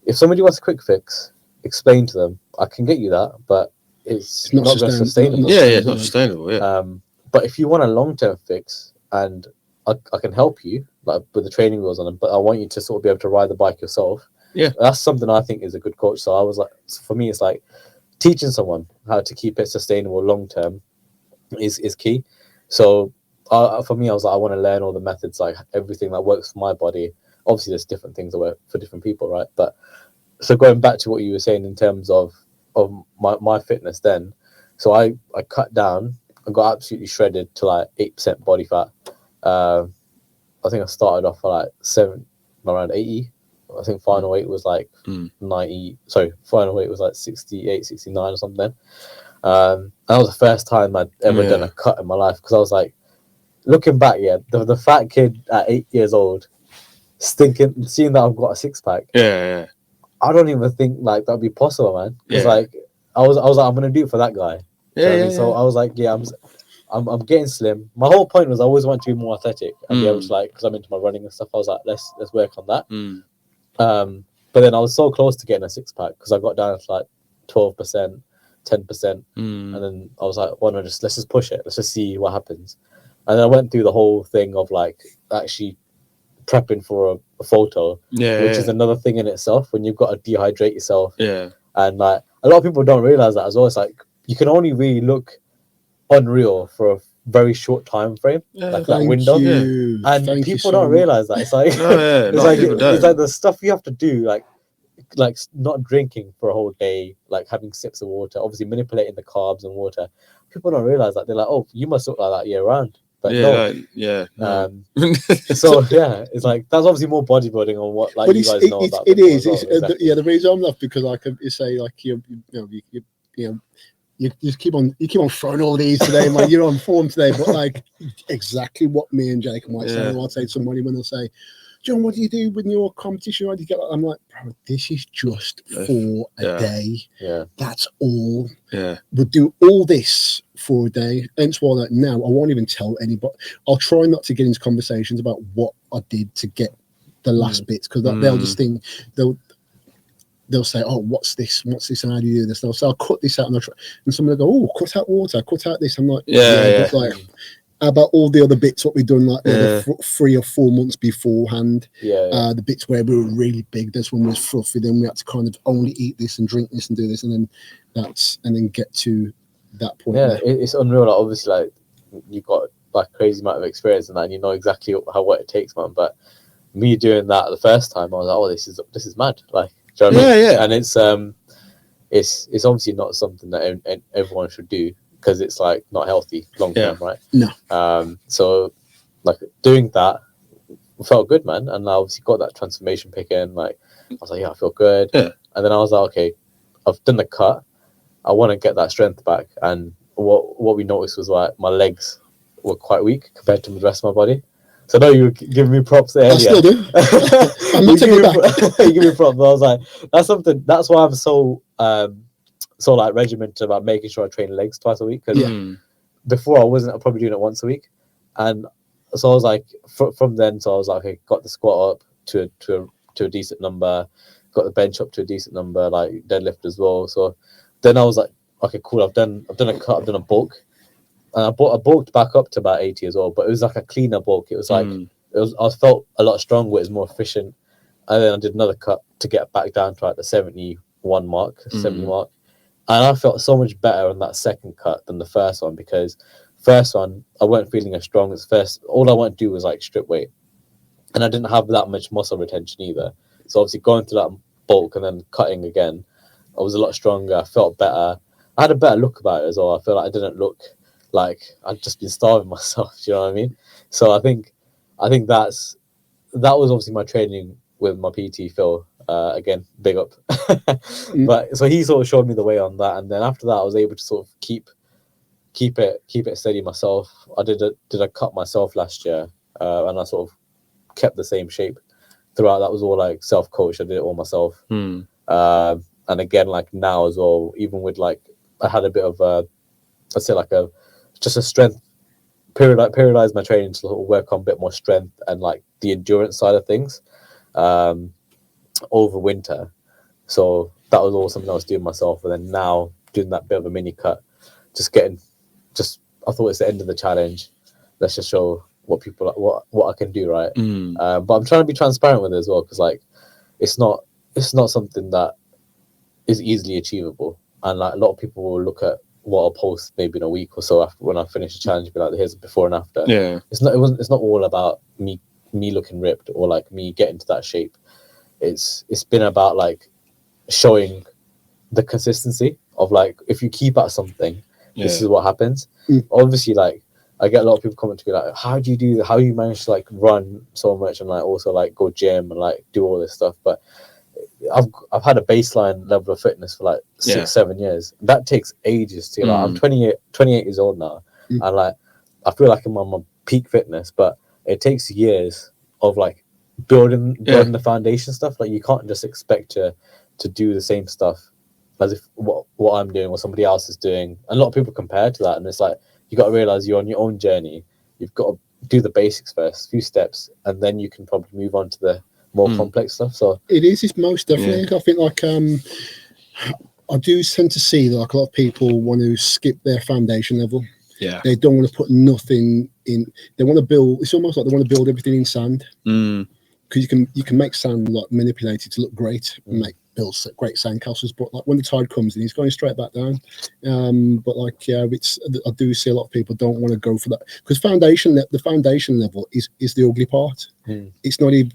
If somebody wants a quick fix, explain to them. I can get you that, but it's not sustainable. It's not sustainable. Yeah. But if you want a long term fix, and I can help you, like with the training wheels on them, but I want you to sort of be able to ride the bike yourself. Yeah, that's something I think is a good coach. So I was like, for me, it's like teaching someone how to keep it sustainable long term is key. So for me, I was like, I want to learn all the methods, like everything that works for my body. Obviously, there's different things that work for different people, right? But so going back to what you were saying in terms of my fitness then, so I cut down and got absolutely shredded to like 8% body fat. I think I started off for like around 80. I think final weight was like 90. Sorry, final weight was like 68, 69 or something. That was the first time I'd ever done a cut in my life, because I was like, looking back, the fat kid at 8 years old, seeing that I've got a six pack. I don't even think like that'd be possible, man. Because like I was like, I'm gonna do it for that guy. So I was like, I'm getting slim. My whole point was I always want to be more athletic and be able to, like, because I'm into my running and stuff. I was like, let's work on that. But then I was so close to getting a six pack, because I got down to like 12%, 10%, and then I was like, why not let's just push it. Let's just see what happens. And then I went through the whole thing of like actually prepping for a photo, which is another thing in itself, when you've got to dehydrate yourself. And like a lot of people don't realize that as well. It's like you can only really look unreal for a very short time frame, like that window. And people don't realize that. It's like it's like the stuff you have to do, like not drinking for a whole day, like having sips of water, obviously manipulating the carbs and water. People don't realize that. They're like, oh, you must look like that year round. But so it's like that's obviously more bodybuilding on what like you guys know about. It is. The reason I'm not, because I can say like you just keep on throwing all these today, like you're on form today, but like exactly what me and Jake might say. I'll say to somebody when they'll say, John, what do you do when your competition? How do you get? I'm like, bro, this is just for a day. That's all. We'll do all this for a day. Hence why, like, now I won't even tell anybody. I'll try not to get into conversations about what I did to get the last bits, because they'll just think they'll say, oh, what's this, and how do you do this? They'll say, I'll cut this out, and someone will go, oh, cut out water, cut out this. I'm like, but like, about all the other bits what we've done like the 3 or 4 months beforehand, the bits where we were really big, this one was fluffy, then we had to kind of only eat this and drink this and do this, and then get to that point. Yeah, it's unreal. Like, obviously, like you got like crazy amount of experience in that, and you know exactly what it takes, man. But me doing that the first time, I was like, oh, this is mad. Like, do you know what I mean? Yeah. And it's obviously not something that everyone should do, because it's like not healthy long term, right? No. So like doing that felt good, man, and I obviously got that transformation pick in. Like, I was like, yeah, I feel good. Yeah. And then I was like, okay, I've done the cut. I want to get that strength back. And what we noticed was like my legs were quite weak compared to the rest of my body. So I know you were giving me props there. I still do. I'm not taking it back. You give me props. I was like, that's why I'm so like regimented about making sure I train legs twice a week. Because before I probably doing it once a week. And so I was like, from then, so I was like, okay, got the squat up to a decent number, got the bench up to a decent number, like deadlift as well. So then I was like, okay, cool. I've done a cut, I've done a bulk, and I bulked back up to about 80 as well. But it was like a cleaner bulk. It was like I felt a lot stronger. It was more efficient. And then I did another cut to get back down to like the 71 mark, 70 mark, and I felt so much better on that second cut than the first one, because first one I weren't feeling as strong as first. All I wanted to do was like strip weight, and I didn't have that much muscle retention either. So obviously going through that bulk and then cutting again, I was a lot stronger. I felt better. I had a better look about it as well. I feel like I didn't look like I'd just been starving myself. Do you know what I mean? So I think that was obviously my training with my PT Phil. Again, big up. But so he sort of showed me the way on that, and then after that, I was able to sort of keep it steady myself. I did a cut myself last year, and I sort of kept the same shape throughout. That was all like self-coached. I did it all myself. And again, like now as well, even with like, I had a bit of let's say like a strength periodize my training to sort of work on a bit more strength and like the endurance side of things over winter. So that was all something I was doing myself, and then now doing that bit of a mini cut, I thought it's the end of the challenge. Let's just show what I can do, right? But I'm trying to be transparent with it as well, because like it's not something that is easily achievable, and like a lot of people will look at what I'll post maybe in a week or so after when I finish the challenge, be like, here's a before and after. Yeah, it's not all about me looking ripped or like me getting to that shape. It's been about like showing the consistency of like, if you keep at something, this is what happens. Obviously, like I get a lot of people coming to me like, how do you do that? How do you manage to like run so much and like also like go gym and like do all this stuff? But I've had a baseline level of fitness for like 6-7 years. That takes ages to like, I'm 28 years old now, and like I feel like I'm on my peak fitness, but it takes years of like building the foundation stuff. Like you can't just expect to do the same stuff as if what I'm doing or somebody else is doing. And a lot of people compare to that, and it's like you got to realize you're on your own journey. You've got to do the basics first, few steps, and then you can probably move on to the more complex stuff. So it's most definitely. I think like I do tend to see that like a lot of people want to skip their foundation level. Yeah, they don't want to put nothing in. They want to build. It's almost like they want to build everything in sand. Because you can make sand like manipulated to look great and build great sandcastles, but like when the tide comes in, he's going straight back down. But like I do see a lot of people don't want to go for that, because the foundation level is the ugly part. It's not even.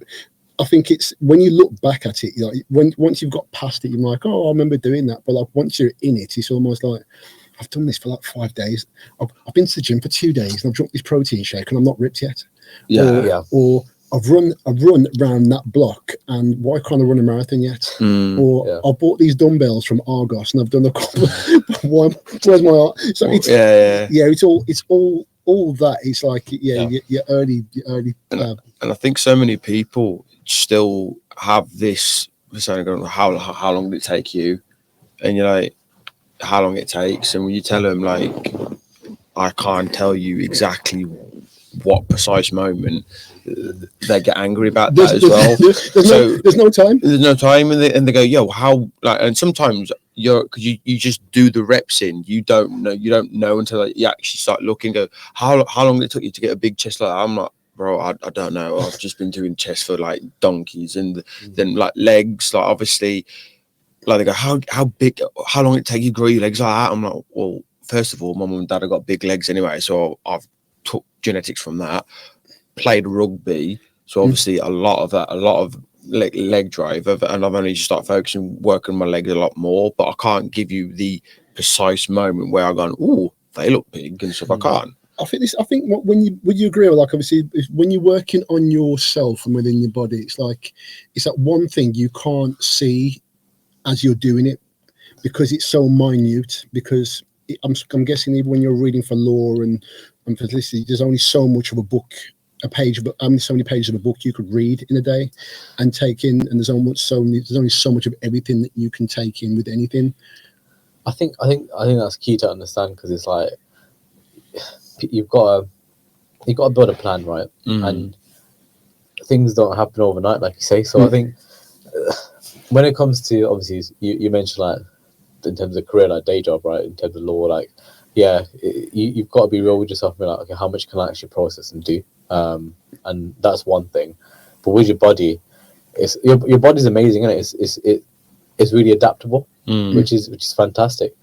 I think it's when you look back at it, like once you've got past it, you're like, oh, I remember doing that. But like once you're in it, it's almost like, I've done this for like 5 days. I've been to the gym for 2 days and I've drunk this protein shake and I'm not ripped yet. Or I've run around that block, and why can't I run a marathon yet? Or I bought these dumbbells from Argos and I've done a couple. Where's my art? So it's all that. It's like you're early. And I think so many people still have this. How long did it take you? And you're like, how long it takes? And when you tell them like, I can't tell you exactly what precise moment, they get angry about that as well. There's no time. There's no time, and they go, yo, how? Like, and sometimes because you just do the reps in, you don't know until like, you actually start looking. Go, how long did it took you to get a big chest like that? I'm like, bro, I don't know. I've just been doing chest for like donkeys, and then like legs, like obviously, like they go, how long it take you to grow your legs like that? I'm like, well, first of all, my mum and dad have got big legs anyway, so I've took genetics from that. Played rugby, so obviously a lot of leg drive, and I've only just started focusing, working my legs a lot more. But I can't give you the precise moment where I've gone, oh, they look big and stuff. I can't. I think would you agree with, like, obviously when you're working on yourself and within your body, it's that one thing you can't see as you're doing it because it's so minute. Because I'm guessing even when you're reading for law and for listening, there's only so much of a book, so many pages of a book you could read in a day and take in, and there's only so much of everything that you can take in with anything. I think that's key to understand, because it's like you've got to build a plan, right? And things don't happen overnight, like you say. So I think when it comes to, obviously, you mentioned, like, in terms of career, like day job, right? In terms of law, like, yeah, you've got to be real with yourself and be like, okay, how much can I actually process and do? And that's one thing. But with your body, it's your body's amazing, isn't it? It's really adaptable, which is fantastic.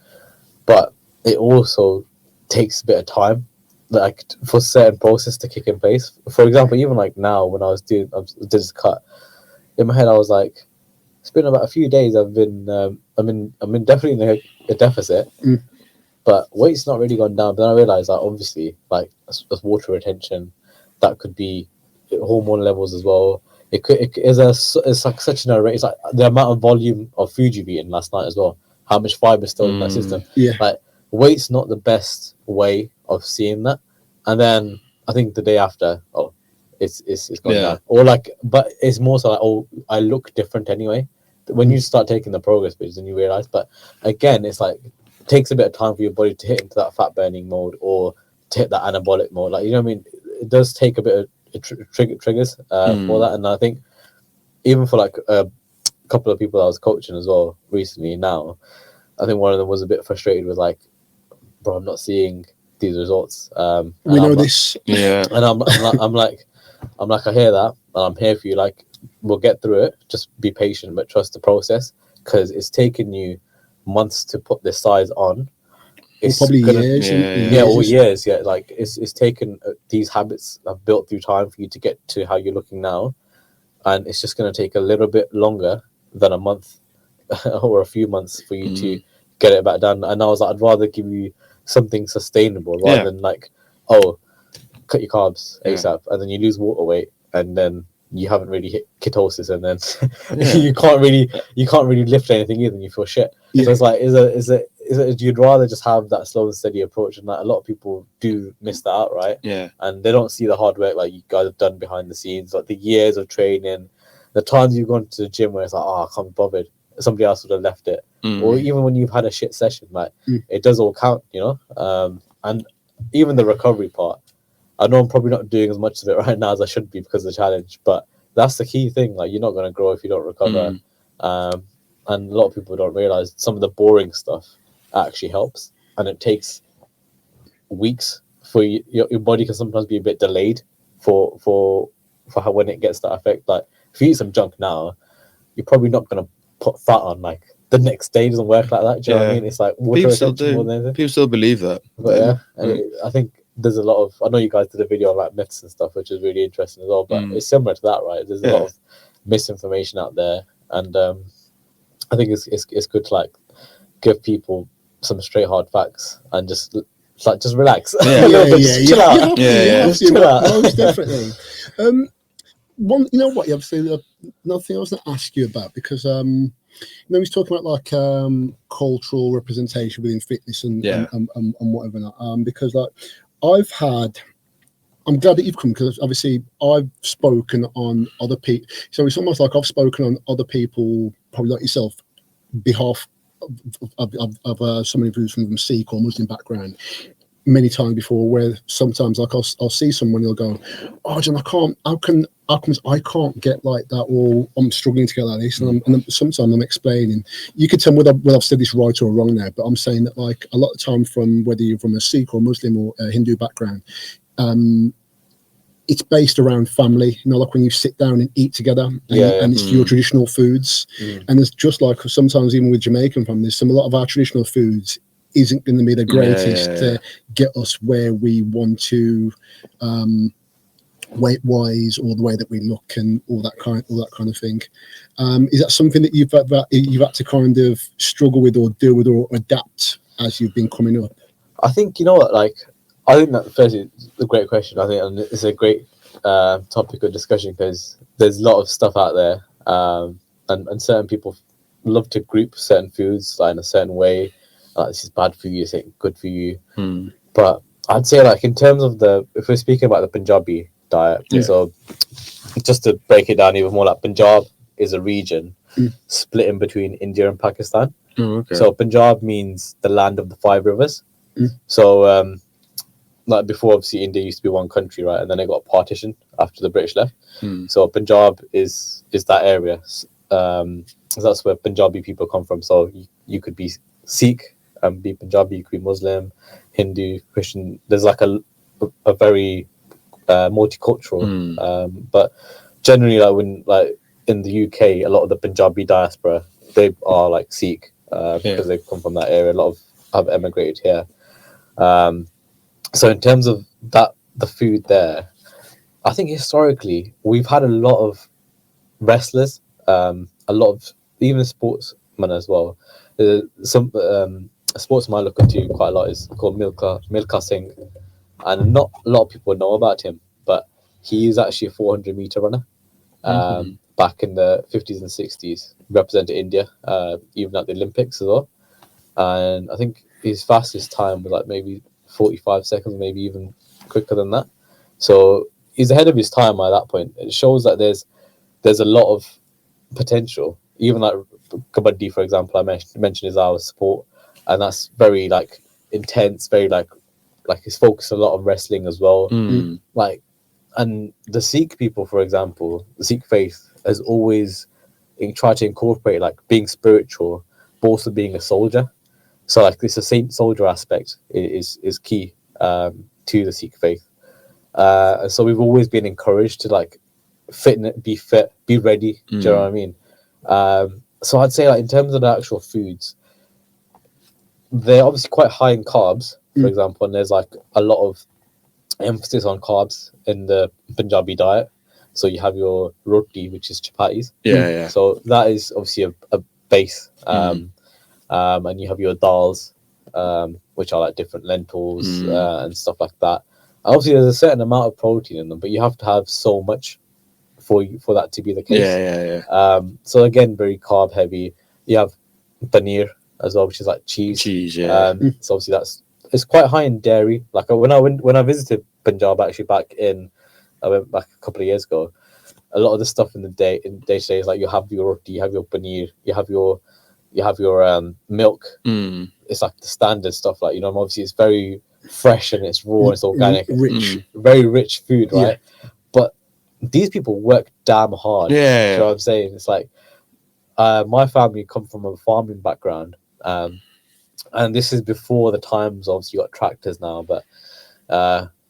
But it also takes a bit of time, like, for certain process to kick in place. For example, even like now, when I did this cut, in my head I was like, it's been about a few days. I'm definitely in a deficit, but weight's not really gone down. But then I realized that obviously, like, as water retention, that could be hormone levels as well. It's like such an array. It's like the amount of volume of food you've eaten last night as well. How much fiber is still in that system? Yeah, like, weight's not the best way of seeing that. And then I think the day after, it's gone down. Or like, but it's more so like, I look different anyway. When you start taking the progress pictures and you realize, but again, it's like, it takes a bit of time for your body to hit into that fat burning mode or to hit that anabolic mode. Like, you know what I mean? It does take a bit of triggers for that. And I think even for like a couple of people I was coaching as well recently now, I think one of them was a bit frustrated with, like, bro, I'm not seeing these results. We know this. Yeah. And I'm like, I hear that, and I'm here for you. Like, we'll get through it. Just be patient, but trust the process, because it's taken you months to put this size on. It's probably years. Years. Yeah, like it's taken these habits I've built through time for you to get to how you're looking now, and it's just going to take a little bit longer than a month or a few months for you to get it back down. And I was like, I'd rather give you something sustainable rather than like, cut your carbs ASAP, and then you lose water weight, and then you haven't really hit ketosis, and then you can't really lift anything either, and you feel shit. So it's like, is it you'd rather just have that slow and steady approach, and like, a lot of people do miss that out, right? Yeah. And they don't see the hard work like you guys have done behind the scenes, like the years of training, the times you've gone to the gym where it's like, I can't be bothered, somebody else would have left it. Or even when you've had a shit session, like it does all count, you know. And even the recovery part, I know I'm probably not doing as much of it right now as I should be because of the challenge, but that's the key thing. Like, you're not going to grow if you don't recover. And a lot of people don't realize some of the boring stuff actually helps, and it takes weeks for your body can sometimes be a bit delayed for how, when it gets that effect. Like, if you eat some junk now, you're probably not going to put fat on like the next day. It doesn't work like that. Do you know what I mean? It's like water retention more than anything. People still believe that. But I think there's a lot of, I know you guys did a video on like myths and stuff, which is really interesting as well, but it's similar to that, right? There's a lot of misinformation out there, and I think it's good to like give people some straight hard facts and just relax. Chill out. Chill out. Most definitely. You know what? Obviously, another thing I was going to ask you about, because you know, he's talking about like cultural representation within fitness and whatever not. Because like I'm glad that you've come, because obviously I've spoken on other people. So it's almost like I've spoken on other people, probably like yourself, behalf of somebody who's from a Sikh or Muslim background many times before, where sometimes like I'll see someone, he'll go, "Oh, John, how come I can't get like that, or I'm struggling to get like this," and sometimes I'm explaining. You could tell me whether I've said this right or wrong there, but I'm saying that like a lot of time, from whether you're from a Sikh or Muslim or a Hindu background, it's based around family. You know, like when you sit down and eat together, and it's your traditional foods. And it's just like sometimes even with Jamaican families, a lot of our traditional foods isn't going to be the greatest to get us where we want to, weight wise, or the way that we look and all that kind of thing. Is that something that you've had to kind of struggle with or deal with or adapt as you've been coming up? I think, you know what, like, I think that firstly it's a great question. I think, and it's a great topic of discussion, because there's a lot of stuff out there, and certain people love to group certain foods like in a certain way. This is bad for you, this ain't good for you. But I'd say, like, in terms of if we're speaking about the Punjabi diet, so just to break it down even more, like, Punjab is a region split in between India and Pakistan. So Punjab means the land of the 5 rivers. So like, before, obviously India used to be one country, right, and then it got partitioned after the British left. So Punjab is that area. That's where Punjabi people come from. So you could be Sikh and be Punjabi, you could be Muslim, Hindu, Christian. There's like a very multicultural, but generally, like, when, like, in the UK, a lot of the Punjabi diaspora, they are like Sikh, because they come from that area. A lot of have emigrated here. So in terms of that, the food there, I think historically we've had a lot of wrestlers, a lot of even sportsmen as well. Some a sportsman I look up to quite a lot is called Milkha Singh, and not a lot of people know about him, but he is actually a 400-meter runner. Back in the 50s and 60s, represented India, even at the Olympics as well. And I think his fastest time was like maybe 45 seconds, maybe even quicker than that. So he's ahead of his time at that point. It shows that there's a lot of potential. Even like kabaddi, for example, I mentioned is our sport, and that's very, like, intense, very like it's focused a lot on wrestling as well. Like, and the Sikh people, for example, the Sikh faith has always tried to incorporate, like, being spiritual, but also being a soldier. So, like, this saint soldier aspect is key to the Sikh faith. And so we've always been encouraged to, like, be fit, be ready. Do you know what I mean? So I'd say, like, in terms of the actual foods, they're obviously quite high in carbs, for example, and there's, like, a lot of emphasis on carbs in the Punjabi diet. So you have your roti, which is chapatis. So that is obviously a base. And you have your dals, which are like different lentils and stuff like that. Obviously, there's a certain amount of protein in them, but you have to have so much for that to be the case. So again, very carb heavy. You have paneer as well, which is like cheese. So obviously it's quite high in dairy. Like, when I visited Punjab, actually I went back a couple of years ago. A lot of the stuff in day to day is like, you have your roti, you have your paneer, you have your milk. It's like the standard stuff, like, you know, obviously it's very fresh and it's raw and it's organic, very rich food, right? But these people work damn hard. You know what I'm saying? It's like, my family come from a farming background, and this is before the times, obviously you got tractors now, but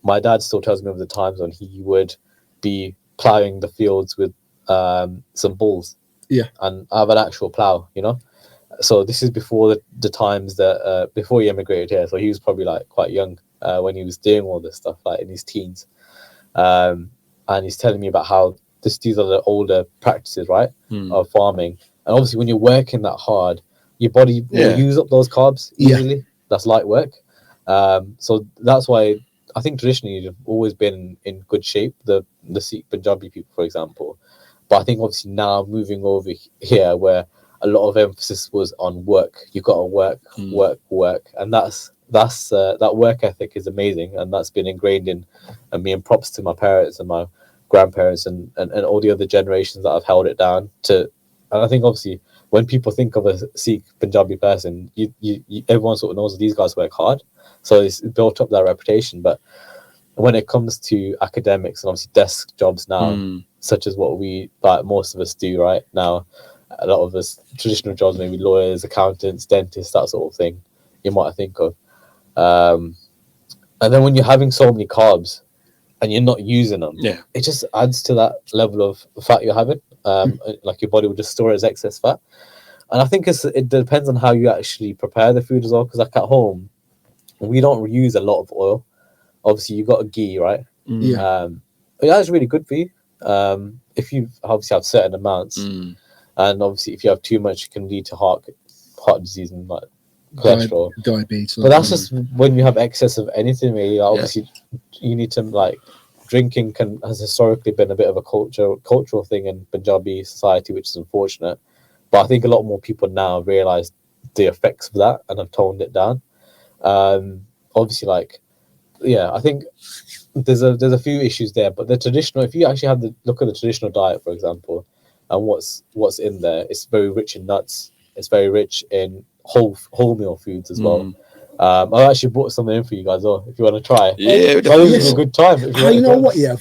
my dad still tells me of the times when he would be plowing the fields with some bulls and have an actual plow, you know. So this is before the times that before he emigrated here. So he was probably, like, quite young when he was doing all this stuff, like in his teens. And he's telling me about how these are the older practices, right, of farming. And obviously, when you're working that hard, your body will use up those carbs easily. That's light work. So that's why I think traditionally you've always been in good shape, the Sikh Punjabi people, for example. But I think obviously now moving over here, where a lot of emphasis was on work, you got to work, and that work ethic is amazing, and that's been ingrained in me. And props to my parents and my grandparents and all the other generations that have held it down to. And I think obviously when people think of a Sikh Punjabi person, you everyone sort of knows that these guys work hard, so it's built up that reputation. But when it comes to academics and obviously desk jobs now, such as what most of us do right now, a lot of us traditional jobs, maybe lawyers, accountants, dentists, that sort of thing, you might think of. And then when you're having so many carbs and you're not using them, it just adds to that level of fat you're having. Like, your body will just store it as excess fat. And I think it depends on how you actually prepare the food as well. Because like at home, we don't use a lot of oil. Obviously, you got a ghee, right? Yeah. That's really good for you. If you obviously have certain amounts, and obviously if you have too much, it can lead to heart disease and like cholesterol, diabetes. But that's just when you have excess of anything. Really, obviously, you need to like drinking has historically been a bit of a cultural thing in Punjabi society, which is unfortunate. But I think a lot more people now realize the effects of that and have toned it down. Obviously, like, yeah, I think there's a few issues there. But the traditional, if you actually have look at the traditional diet, for example, and what's in there, it's very rich in nuts. It's very rich in wholemeal foods as well. I actually brought something in for you guys, if you want to try. Yeah, this is a good time. You know what? Yeah,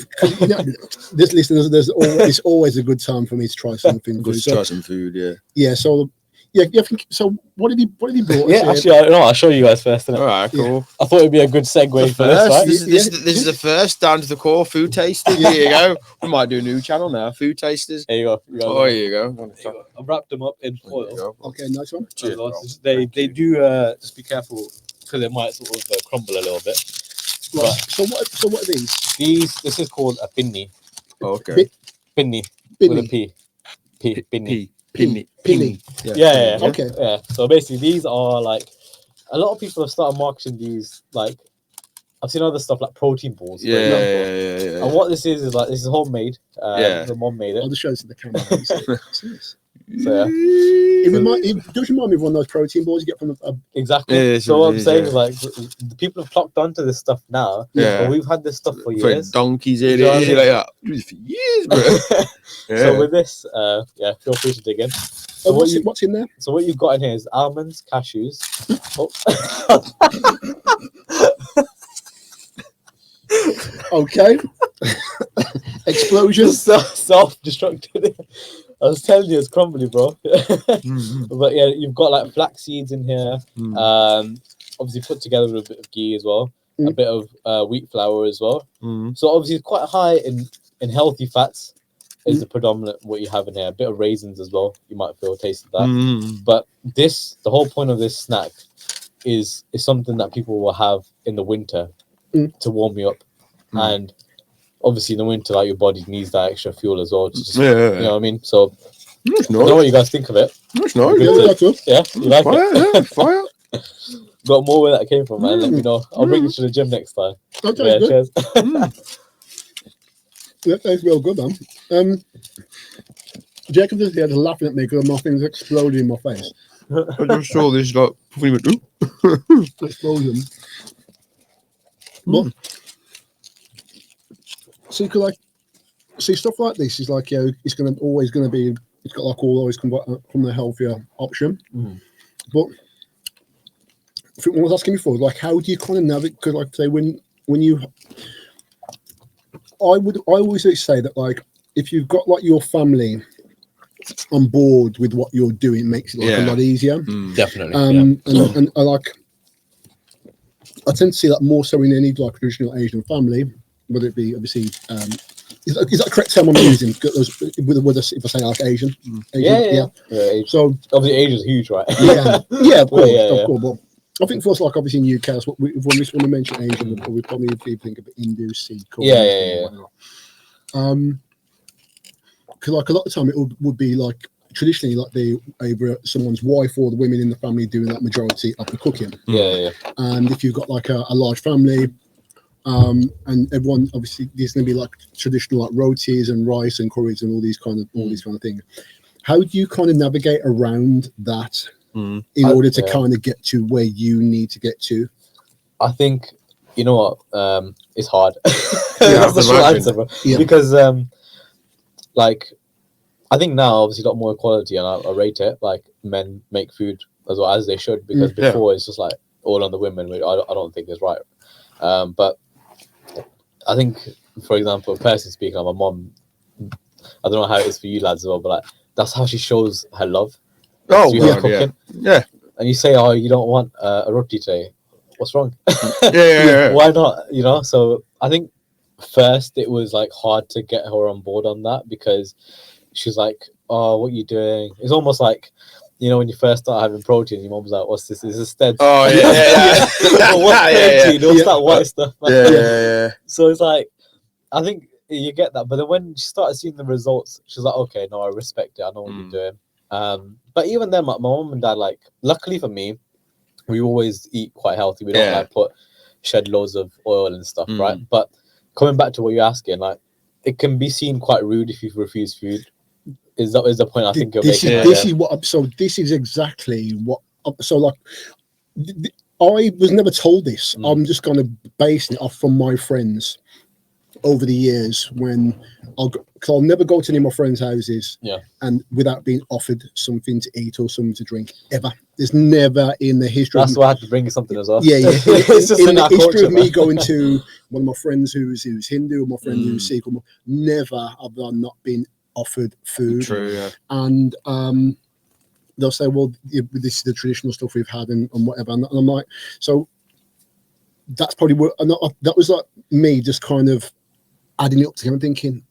this listeners, it's always a good time for me to try something. Try some food. Yeah. Yeah. So. Yeah. So what have you brought? Yeah, actually, I'll show you guys first. All right, cool. Yeah. I thought it'd be a good segue for this, right? This is the first down to the core food tasting. Here you go. We might do a new channel now, food tasters. There you go. Here you go. I've wrapped them up in foil. Okay, nice one. Cheers. They do just be careful because it might sort of crumble a little bit. Right. So what are these? This is called a pinni. Okay. Pinni with a P. Pinni. Pinni. Yeah. Okay. Yeah. So basically, these are like a lot of people have started marketing these. Like I've seen other stuff like protein balls. Yeah. And what this is like this is homemade. The mom made it. I'll just show it to the camera. So, it does remind me of one of those protein balls you get from exactly. Yeah, so what I'm saying is like the people have clocked onto this stuff now. Yeah, but we've had this stuff for years. Donkeys in it, like that. For years, bro. So with this, feel free to dig in. So what's in there? So what you've got in here is almonds, cashews. Okay. Explosion. Self-destructed. I was telling you it's crumbly, bro. But yeah, you've got like flax seeds in here. Obviously put together with a bit of ghee as well, a bit of wheat flour as well. So obviously it's quite high in healthy fats. Is the predominant what you have in here. A bit of raisins as well. You might feel tasted that. But the whole point of this snack is something that people will have in the winter to warm you up, and obviously in the winter, like your body needs that extra fuel as well. You know what I mean? So I don't know what you guys think of it. Yeah, you like it? Fire. Got more where that came from, man. Let me know. I'll bring you to the gym next time. Okay, cheers. That tastes real good, man. Jacob just here laughing at me because nothing's exploding in my face. I just saw this like explosion. But so you could like see stuff like this is like it's always gonna be it's got like always come from the healthier option. But I think what I was asking before, like how do you kind of navigate? Because like say when you I always say that like if you've got like your family on board with what you're doing, it makes it like a lot easier. Definitely. And I like I tend to see that more so in any like traditional Asian family, whether it be obviously is that correct term I'm using? With if I say like Asian. Yeah. So obviously Asia's huge, right? yeah, of course. But I think for us, like obviously in UK, when we mention Asian, we probably think of Hindu, Sikh. Because like a lot of the time it would be like traditionally like either someone's wife or the women in the family doing that majority of the cooking. And if you've got like a large family, and everyone obviously there's going to be like traditional like rotis and rice and curries and all these kind of things. How do you kind of navigate around that in order to kind of get to where you need to get to? I think you know what it's hard. That's the short answer, bro. Because like I think now obviously a lot more equality and I rate it. Like men make food as well as they should, because before it's just like all on the women, which I don't think is right. But I think, for example, personally speaking, my mom, I don't know how it is for you lads as well, but like that's how she shows her love. Cooking. Yeah. And you say, oh, you don't want a roti today. What's wrong? Yeah. Why not? You know. So I think first it was like hard to get her on board on that, because she's like, oh, what are you doing? It's almost like you know, when you first start having protein, your mom's like, "What's this? Is this stead?" Oh yeah. What's protein? What's that white stuff? Yeah. So it's like, I think you get that, but then when she started seeing the results, she's like, "Okay, no, I respect it. I know what you're doing." But even then, my mom and dad, like, luckily for me, we always eat quite healthy. We don't like shed loads of oil and stuff, right? But coming back to what you're asking, like, it can be seen quite rude if you refuse food. Is the point I think you're making? This is exactly what. So like, I was never told this. I'm just kind of basing it off from my friends over the years when I'll never go to any of my friends' houses and without being offered something to eat or something to drink ever. There's never in the history. That's why I had to bring you something as well. Yeah. It's just in the history of me going to one of my friends who's Hindu, or my friend who's Sikh, never have I not been offered food. True. Yeah. And they'll say, "Well, this is the traditional stuff we've had," and whatever. And I'm like, so that's probably what. That was like me just kind of adding it up together, thinking,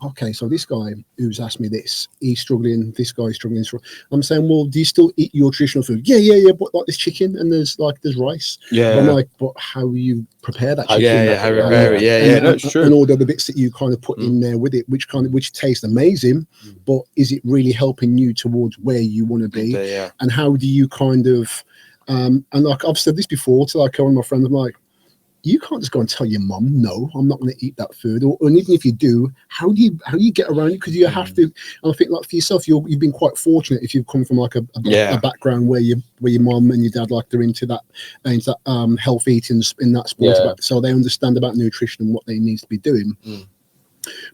okay, so this guy who's asked me this, he's struggling. This guy's struggling. I'm saying, well, do you still eat your traditional food? Yeah. But like, there's chicken and there's rice. Yeah. But I'm like, but how you prepare that chicken? How you prepare it? Yeah. No, it's true. And all the other bits that you kind of put in there with it, which taste amazing, but is it really helping you towards where you want to be? Yeah. And how do you kind of, and like I've said this before to like one of my friends, I'm like, you can't just go and tell your mum, no, I'm not going to eat that food. Or even if you do, how do you get around it? Because you have to. And I think like for yourself, you've been quite fortunate if you've come from like a background where your mum and your dad like they're into that health eating in that sport, so they understand about nutrition and what they need to be doing.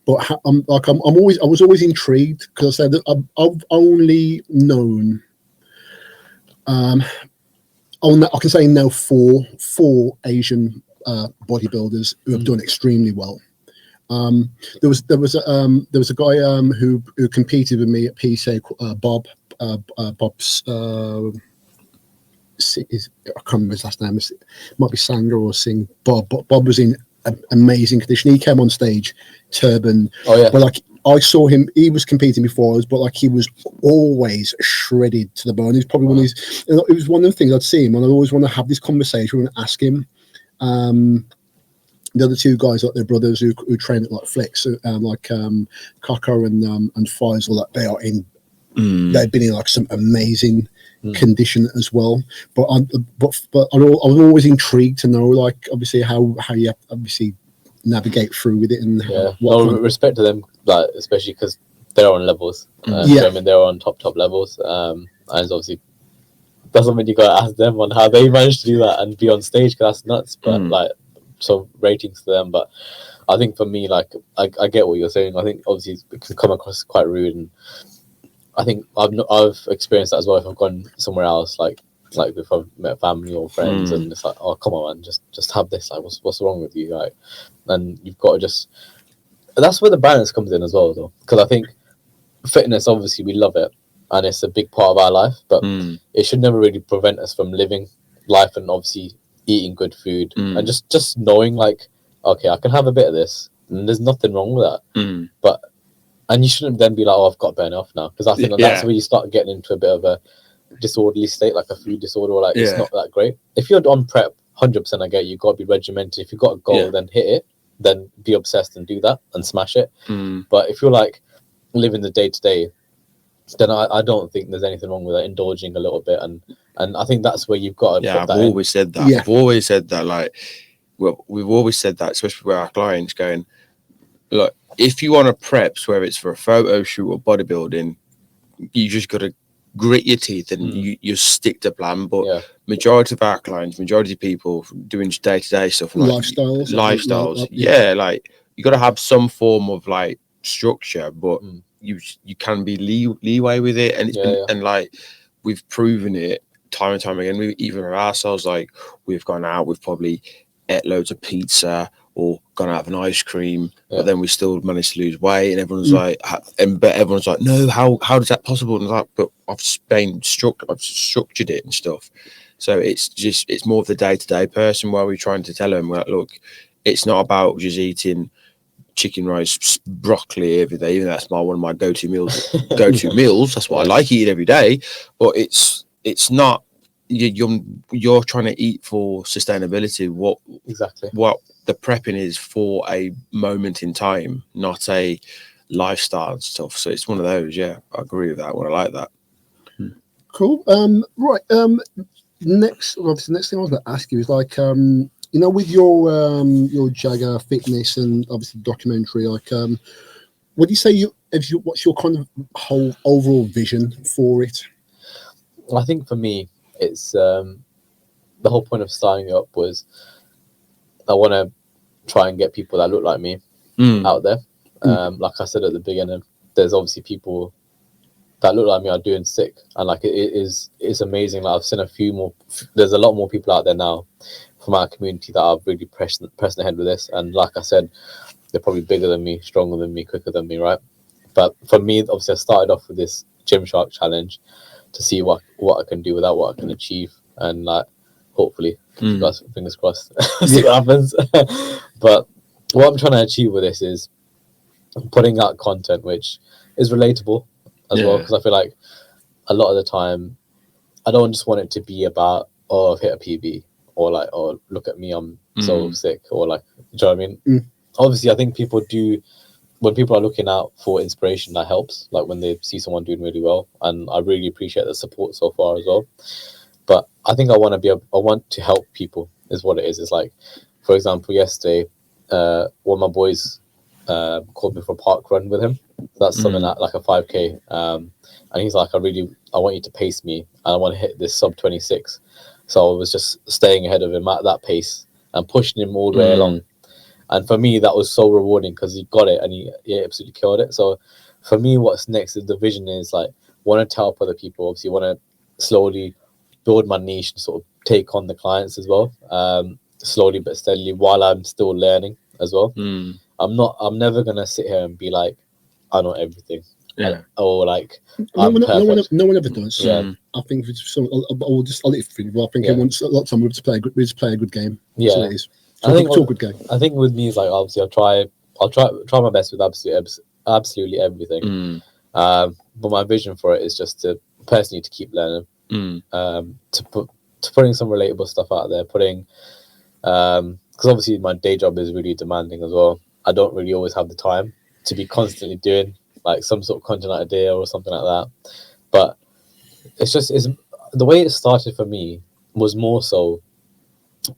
But I was always intrigued because I said that I've only known. I can say now four Asian bodybuilders who have done extremely well. There was a guy who competed with me at PSA, Bob. Bob's I can't remember his last name. It might be Sanger or Singh. Bob was in amazing condition. He came on stage, turban. But like I saw him, he was competing before us, but like he was always shredded to the bone. He was probably one of these. It was one of the things I'd see him, and I always want to have this conversation and ask him. The other two guys, like their brothers who train at like Flex, like Kaka and Faisal, like they are in. They've been in like some amazing condition as well. But I was always intrigued to know, like, obviously how you obviously navigate through with it and respect to them, like especially because they're on levels. I mean, they're on top levels. And it's obviously that's something you gotta ask them on how they managed to do that and be on stage, because that's nuts. But like, so ratings to them. But I think for me, like, I get what you're saying. I think obviously it can come across quite rude, and I think I've experienced that as well. If I've gone somewhere else, like if I've met family or friends, and it's like, oh, come on, man, just have this. Like, what's wrong with you? Like, and you've got to just. That's where the balance comes in as well, though, because I think fitness, obviously, we love it, and it's a big part of our life, but it should never really prevent us from living life and obviously eating good food and just knowing, like, okay, I can have a bit of this, and there's nothing wrong with that. But and you shouldn't then be like, oh, I've got to burn off now, because I think that's where you start getting into a bit of a disorderly state, like a food disorder, or like it's not that great. If you're on prep, 100%, I get you got to be regimented. If you've got a goal, then hit it, then be obsessed and do that and smash it. But if you're like living the day to day, then I don't think there's anything wrong with that, indulging a little bit, and I think that's where you've got to. I've always said that. I've always said that. Like, well, we've always said that, especially with our clients, going, look, if you want to prep, whether it's for a photo shoot or bodybuilding, you just got to grit your teeth and you stick to plan. But majority of our clients, majority of people doing day-to-day stuff, like lifestyles, like you got to have some form of like structure, but you can be leeway with it, and it's been, and like we've proven it time and time again. We even ourselves, like, we've gone out, we've probably ate loads of pizza or gone out of an ice cream, but then we still managed to lose weight, and everyone's like, but everyone's like, no, how is that possible? And like, but I've structured it and stuff. So it's more of the day-to-day person, where we're trying to tell them, like, look, it's not about just eating chicken rice, broccoli every day. Even that's one of my go-to meals. Meals. That's what I like eating every day. But it's not. You're trying to eat for sustainability. What the prepping is for a moment in time, not a lifestyle and stuff. So it's one of those. Yeah, I agree with that one. I like that. Cool. Right. Next thing I was going to ask you is like, with your Jagga Fitness and obviously documentary, like, what do you say what's your kind of whole overall vision for it? I think for me, it's the whole point of starting it up was I want to try and get people that look like me out there. Like I said at the beginning, there's obviously people that look like me are doing sick, and like it's amazing. Like I've seen a few more. There's a lot more people out there now from our community that are really pressing ahead with this. And like I said, they're probably bigger than me, stronger than me, quicker than me, right? But for me, obviously, I started off with this Gymshark challenge to see what I can do with that, what I can achieve, and like hopefully, fingers crossed, see what happens. But what I'm trying to achieve with this is putting out content which is relatable as well, because I feel like a lot of the time I don't just want it to be about I've hit a PB or like look at me, I'm so sick, or like, do you know what I mean? Obviously I think people do, when people are looking out for inspiration, that helps, like when they see someone doing really well, and I really appreciate the support so far as well. But I think I want to help people is what it is. It's like, for example, yesterday one of my boys called me for a park run with him. That's something like a 5k, and he's like, I want you to pace me, and I want to hit this sub 26. So I was just staying ahead of him at that pace and pushing him all the way along. And for me, that was so rewarding because he got it and he absolutely killed it. So for me, what's next is the vision is like, want to help other people. Obviously, want to slowly build my niche and sort of take on the clients as well, slowly but steadily, while I'm still learning as well. I'm never gonna sit here and be like, I know everything. Or like no one ever does. I think I'll let it through. I think a lot of time we just play a good game. That's what it is. So I think it's a good game. I think with me is like, obviously I'll try my best with absolutely everything. But my vision for it is just to personally to keep learning, to putting some relatable stuff out there, because obviously my day job is really demanding as well. I don't really always have the time to be constantly doing like some sort of content idea or something like that. But it's the way it started for me was more so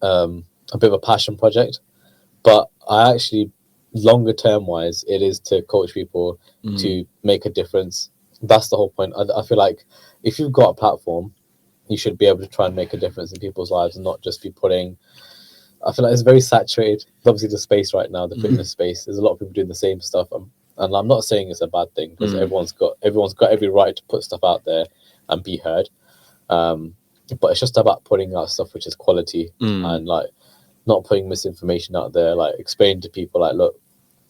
a bit of a passion project. But I actually, longer term wise, it is to coach people to make a difference. That's the whole point. I feel like if you've got a platform, you should be able to try and make a difference in people's lives and not just be putting. I feel like it's very saturated. Obviously, the space right now, the fitness space, there's a lot of people doing the same stuff. And I'm not saying it's a bad thing, because everyone's got every right to put stuff out there and be heard. But it's just about putting out stuff which is quality and like not putting misinformation out there. Like explaining to people, like, look,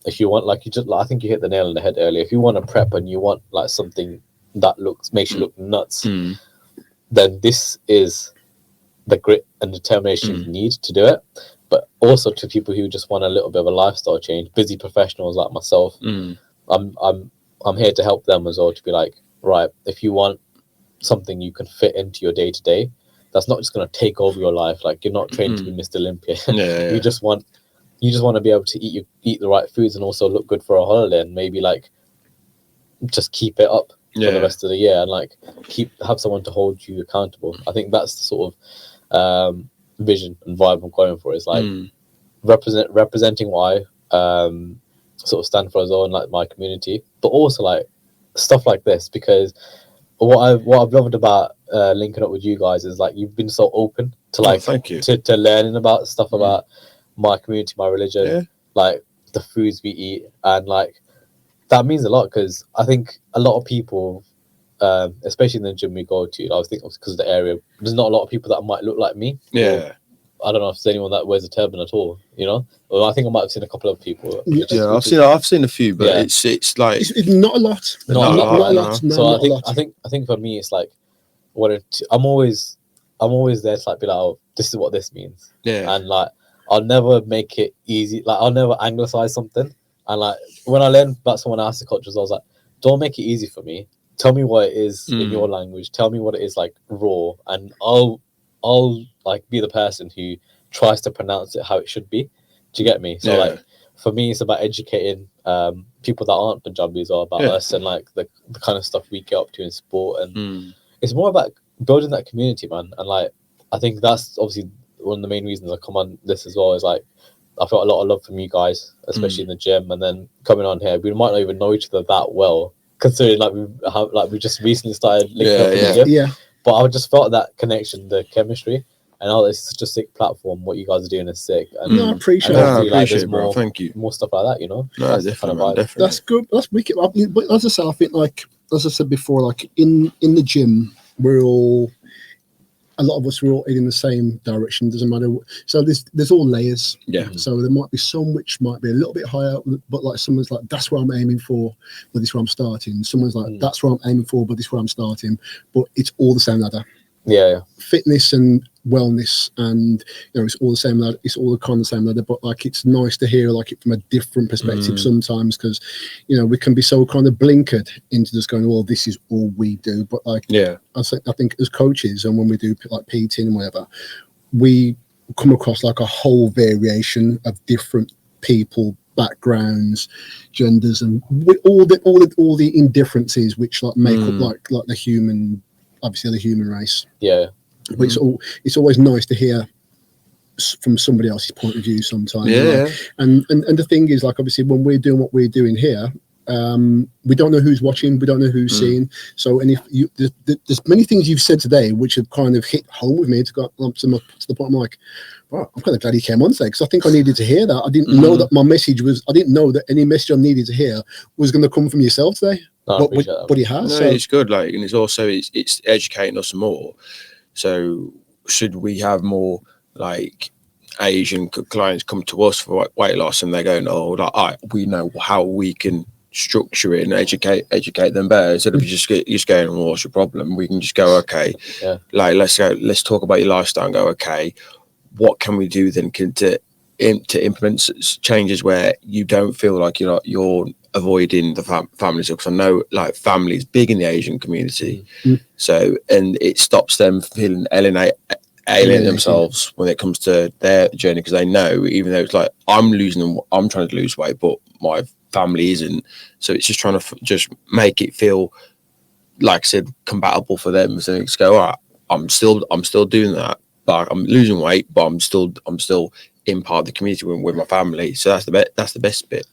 if you want, like I think you hit the nail on the head earlier. If you want to prep and you want like something that makes you look nuts, then this is the grit and determination you need to do it. But also to people who just want a little bit of a lifestyle change, busy professionals like myself, I'm here to help them as well, to be like, right, if you want something you can fit into your day to day, that's not just going to take over your life. Like, you're not trained to be Mr. Olympia. You just want to be able to eat the right foods and also look good for a holiday, and maybe like just keep it up for the rest of the year, and like have someone to hold you accountable. I think that's the sort of vision and vibe I'm going for. Is like representing what I sort of stand for as well, and like my community, but also like stuff like this, because what I've loved about linking up with you guys is like you've been so open to like to learning about stuff about my community, my religion, like the foods we eat, and like that means a lot, because I think a lot of people, especially in the gym we go to, I was thinking because of the area, there's not a lot of people that might look like me. I don't know if there's anyone that wears a turban at all, you know. Well, I think I might have seen a couple of people. I've seen a few, but it's like it's not a lot. Not a lot. So I think for me, it's like I'm always there to like be like, oh, this is what this means. And like I'll never make it easy. Like I'll never anglicize something, and And like when I learned about someone else's cultures, I was like, don't make it easy for me. Tell me what it is in your language. Tell me what it is like raw, and I'll like be the person who tries to pronounce it how it should be. Do you get me? So like for me, it's about educating people that aren't Punjabis or about us and like the kind of stuff we get up to in sport, and it's more about building that community, man. And like I think that's obviously one of the main reasons I come on this as well, is like I felt a lot of love from you guys, especially in the gym, and then coming on here, we might not even know each other that well, considering like we just recently started linking up in the gym. Yeah. But I just felt that connection, the chemistry, and it's such a sick platform. What you guys are doing is sick. And I appreciate it, bro. Thank you. More stuff like that, you know. No, that's definitely, the kind of definitely. That's good. That's wicked. But as I said, I think like as I said before, like in the gym, a lot of us, we're all in the same direction. Doesn't matter. So there's all layers. Yeah. So there might be some which might be a little bit higher, but like someone's like, that's where I'm aiming for, but this is where I'm starting. Someone's like, that's where I'm aiming for, but this is where I'm starting. But it's all the same ladder. Yeah. Fitness and wellness, and it's all the same ladder. It's all the kind of the same ladder. But like, it's nice to hear like it from a different perspective sometimes, because we can be so kind of blinkered into just going, well, this is all we do. But like, I think as coaches, and when we do like PT and whatever, we come across like a whole variation of different people, backgrounds, genders, and with all the indifferences which like make up like the human. Obviously, the human race. Yeah. But it's always nice to hear from somebody else's point of view sometimes. Yeah. And the thing is, like, obviously, when we're doing what we're doing here, we don't know who's watching, we don't know who's seeing. So, and if there's many things you've said today which have kind of hit home with me to the point I'm like, wow, I'm kind of glad he came on today, because I think I needed to hear that. I didn't know that my message was. I didn't know that any message I needed to hear was going to come from yourself today. But he has. No, so. It's good. Like, and it's also it's educating us more. So should we have more like Asian clients come to us for weight loss, and they're going, oh, like we know how we can structure it and educate them better, instead of just going, well, what's your problem? We can just go, okay, like let's talk about your lifestyle and go, okay, what can we do then to implement changes where you don't feel like you're avoiding the families, because I know like family is big in the Asian community. So, and it stops them feeling alienate themselves when it comes to their journey, because they know, even though it's like I'm trying to lose weight, but my family isn't. So it's just trying to just make it feel, like I said, compatible for them. So it's go, all right, I'm still doing that, but I'm losing weight, but I'm still in part of the community with my family. So that's the best bit.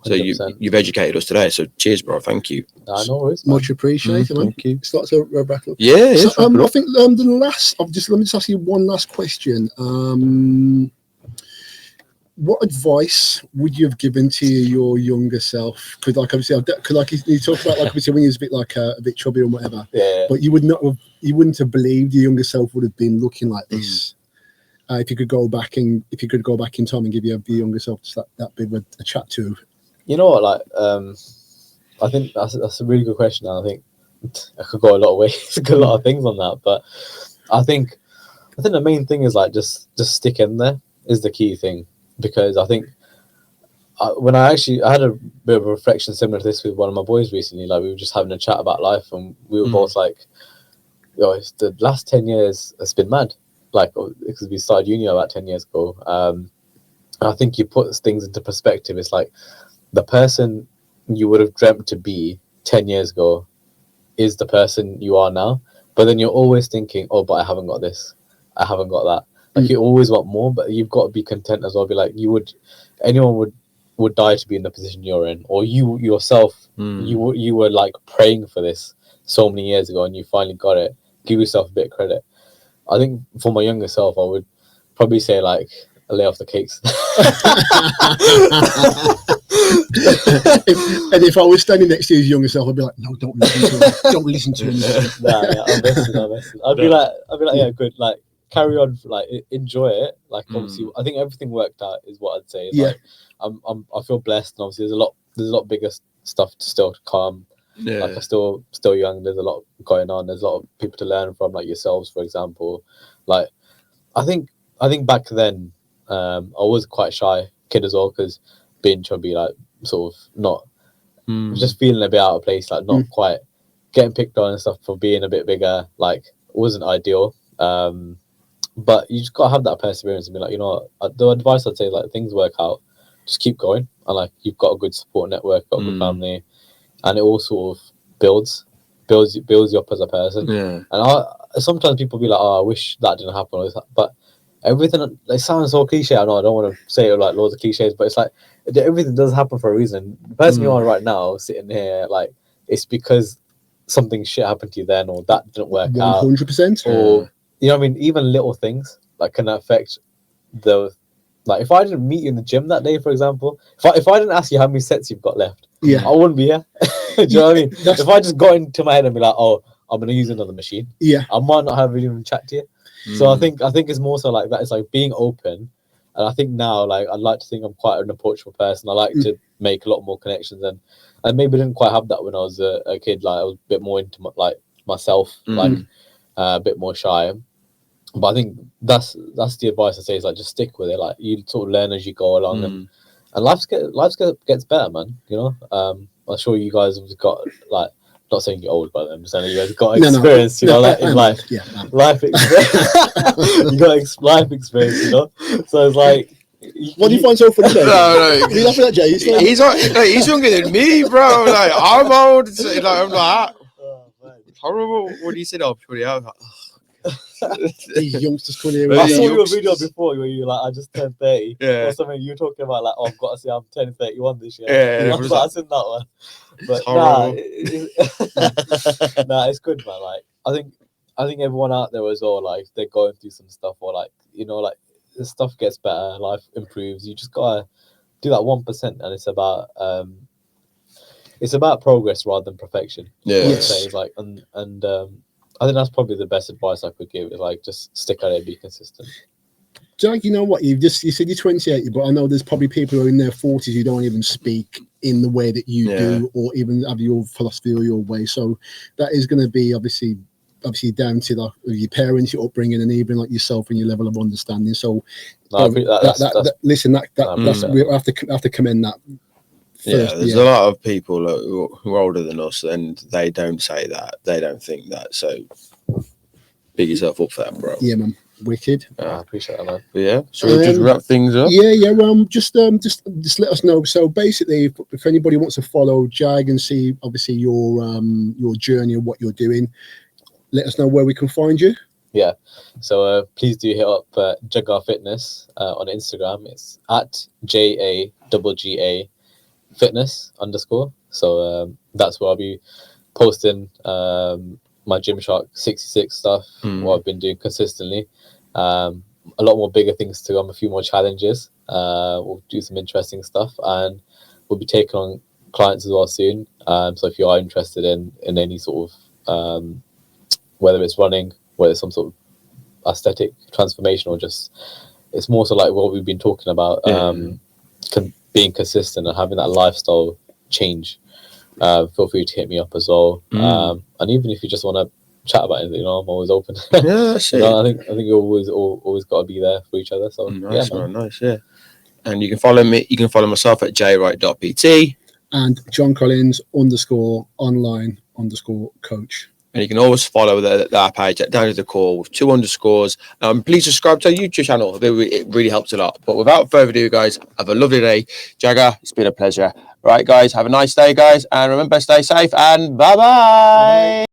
So 100%. You've educated us today. So cheers, bro. Thank you. No worries. Much appreciated, man. Thank you. Start to wrap up. Yeah. So, I think let me just ask you one last question. What advice would you have given to your younger self? Because like obviously, you talked about like obviously when you was a bit chubby or whatever. Yeah. But you wouldn't have believed your younger self would have been looking like this. If you could go back in time and give your younger self just that big a chat to. You know what, like, I think that's a really good question. And I think I could go a lot of ways, a lot of things on that. But I think the main thing is like just stick in there is the key thing, because I think when I had a bit of a reflection similar to this with one of my boys recently. Like, we were just having a chat about life, and we were both like, it's the last 10 years has been mad. Like, because we started uni about 10 years ago. I think you put things into perspective. It's like, the person you would have dreamt to be 10 years ago is the person you are now. But then you're always thinking, oh, but I haven't got this. I haven't got that. Like, you always want more, but you've got to be content as well. Be like, anyone would die to be in the position you're in, or you yourself, you were like praying for this so many years ago and you finally got it. Give yourself a bit of credit. I think for my younger self, I would probably say like, lay off the cakes. if I was standing next to his younger self, I'd be like, no, don't listen to him. Don't listen to him. I'll listen. I'd be like, yeah, good. Like, carry on. Like, enjoy it. Like, obviously, I think everything worked out is what I'd say. Like, I feel blessed, and obviously, there's a lot bigger stuff still to come. Yeah. Like, I'm still young. There's a lot going on. There's a lot of people to learn from, like yourselves, for example. Like, I think back then, I was quite shy kid as well, because being chubby, like sort of not just feeling a bit out of place, like not quite getting picked on and stuff for being a bit bigger. Like wasn't ideal. But you just gotta have that perseverance and be like, you know what, the advice I'd say, like, things work out, just keep going, and like you've got a good support network, got a good family, and it all sort of builds you up as a person. Yeah. And sometimes people be like, oh, I wish that didn't happen, but everything, it sounds so cliche. I know I don't want to say like loads of cliches, but it's like everything does happen for a reason. The person you are right now, sitting here, like, it's because something shit happened to you then, or that didn't work 100%, out. 100%. Or you know what I mean? Even little things like can affect the. Like if I didn't meet you in the gym that day, for example, if I didn't ask you how many sets you've got left, I wouldn't be here. Do you know what I mean? If I just got into my head and be like, oh, I'm gonna use another machine, I might not have even chat to you. So I think it's more so like that. It's like being open, and I think now, like, I'd like to think I'm quite an approachable person. I like to make a lot more connections, and maybe didn't quite have that when I was a kid. Like I was a bit more intimate, like myself, like a bit more shy. But I think that's the advice I say, is like just stick with it. Like you sort of learn as you go along, and life gets better, man. You know, I'm sure you guys have got, like, not saying you're old, but I'm just saying you guys got experience. You know, like in life, life experience. You got life experience. You know, so it's like. What do you find so funny? No. You laughing at Jay? He's younger than me, bro. Like I'm old. Like I'm like, horrible. What do you say? Oh, pretty out. These youngsters coming here. I saw your video before where you were like, I just turned 30. Yeah. Or something. You were talking about like, oh, I've got to say I'm turning 31 this year. Yeah. I was like, I've seen that one. But it's good, man. Like I think everyone out there as well, like they're going through some stuff, or like, you know, like the stuff gets better, life improves. You just gotta do that 1%, and it's about progress rather than perfection. Yeah. It's like and I think that's probably the best advice I could give, is like just stick at it, be consistent. Jack, you know what? You said you're 28, but I know there's probably people who are in their 40s who don't even speak in the way that you do, or even have your philosophy or your way. So that is going to be obviously down to your parents, your upbringing, and even like yourself and your level of understanding. So listen, we have to commend that. There's a lot of people who are older than us, and they don't say that. They don't think that. So big yourself up for that, bro. Yeah, man. Wicked. I appreciate that, man. But yeah, so we'll just wrap things up. Yeah. Just let us know. So basically, if anybody wants to follow Jag and see obviously your journey and what you're doing, let us know where we can find you. Yeah. So please do hit up Jagga Fitness on Instagram. It's at JAGGA Fitness _ So that's where I'll be posting my Gymshark 66 stuff, what I've been doing consistently. A lot more bigger things to come, a few more challenges. We'll do some interesting stuff, and we'll be taking on clients as well soon. So if you are interested in any sort of whether it's running, whether it's some sort of aesthetic transformation, or just it's more so like what we've been talking about, being consistent and having that lifestyle change, feel free to hit me up as well. And even if you just want to chat about anything, you know, I'm always open. Yeah, you know, I think you always got to be there for each other. So nice, man. Nice. And you can follow me. You can follow myself at jwright.pt and John Collins _online_coach. And you can always follow that page down to the call with 2 underscores. Please subscribe to our YouTube channel. It really helps a lot. But without further ado, guys, have a lovely day. Jagga, it's been a pleasure. Right, guys, have a nice day, guys. And remember, stay safe and bye-bye.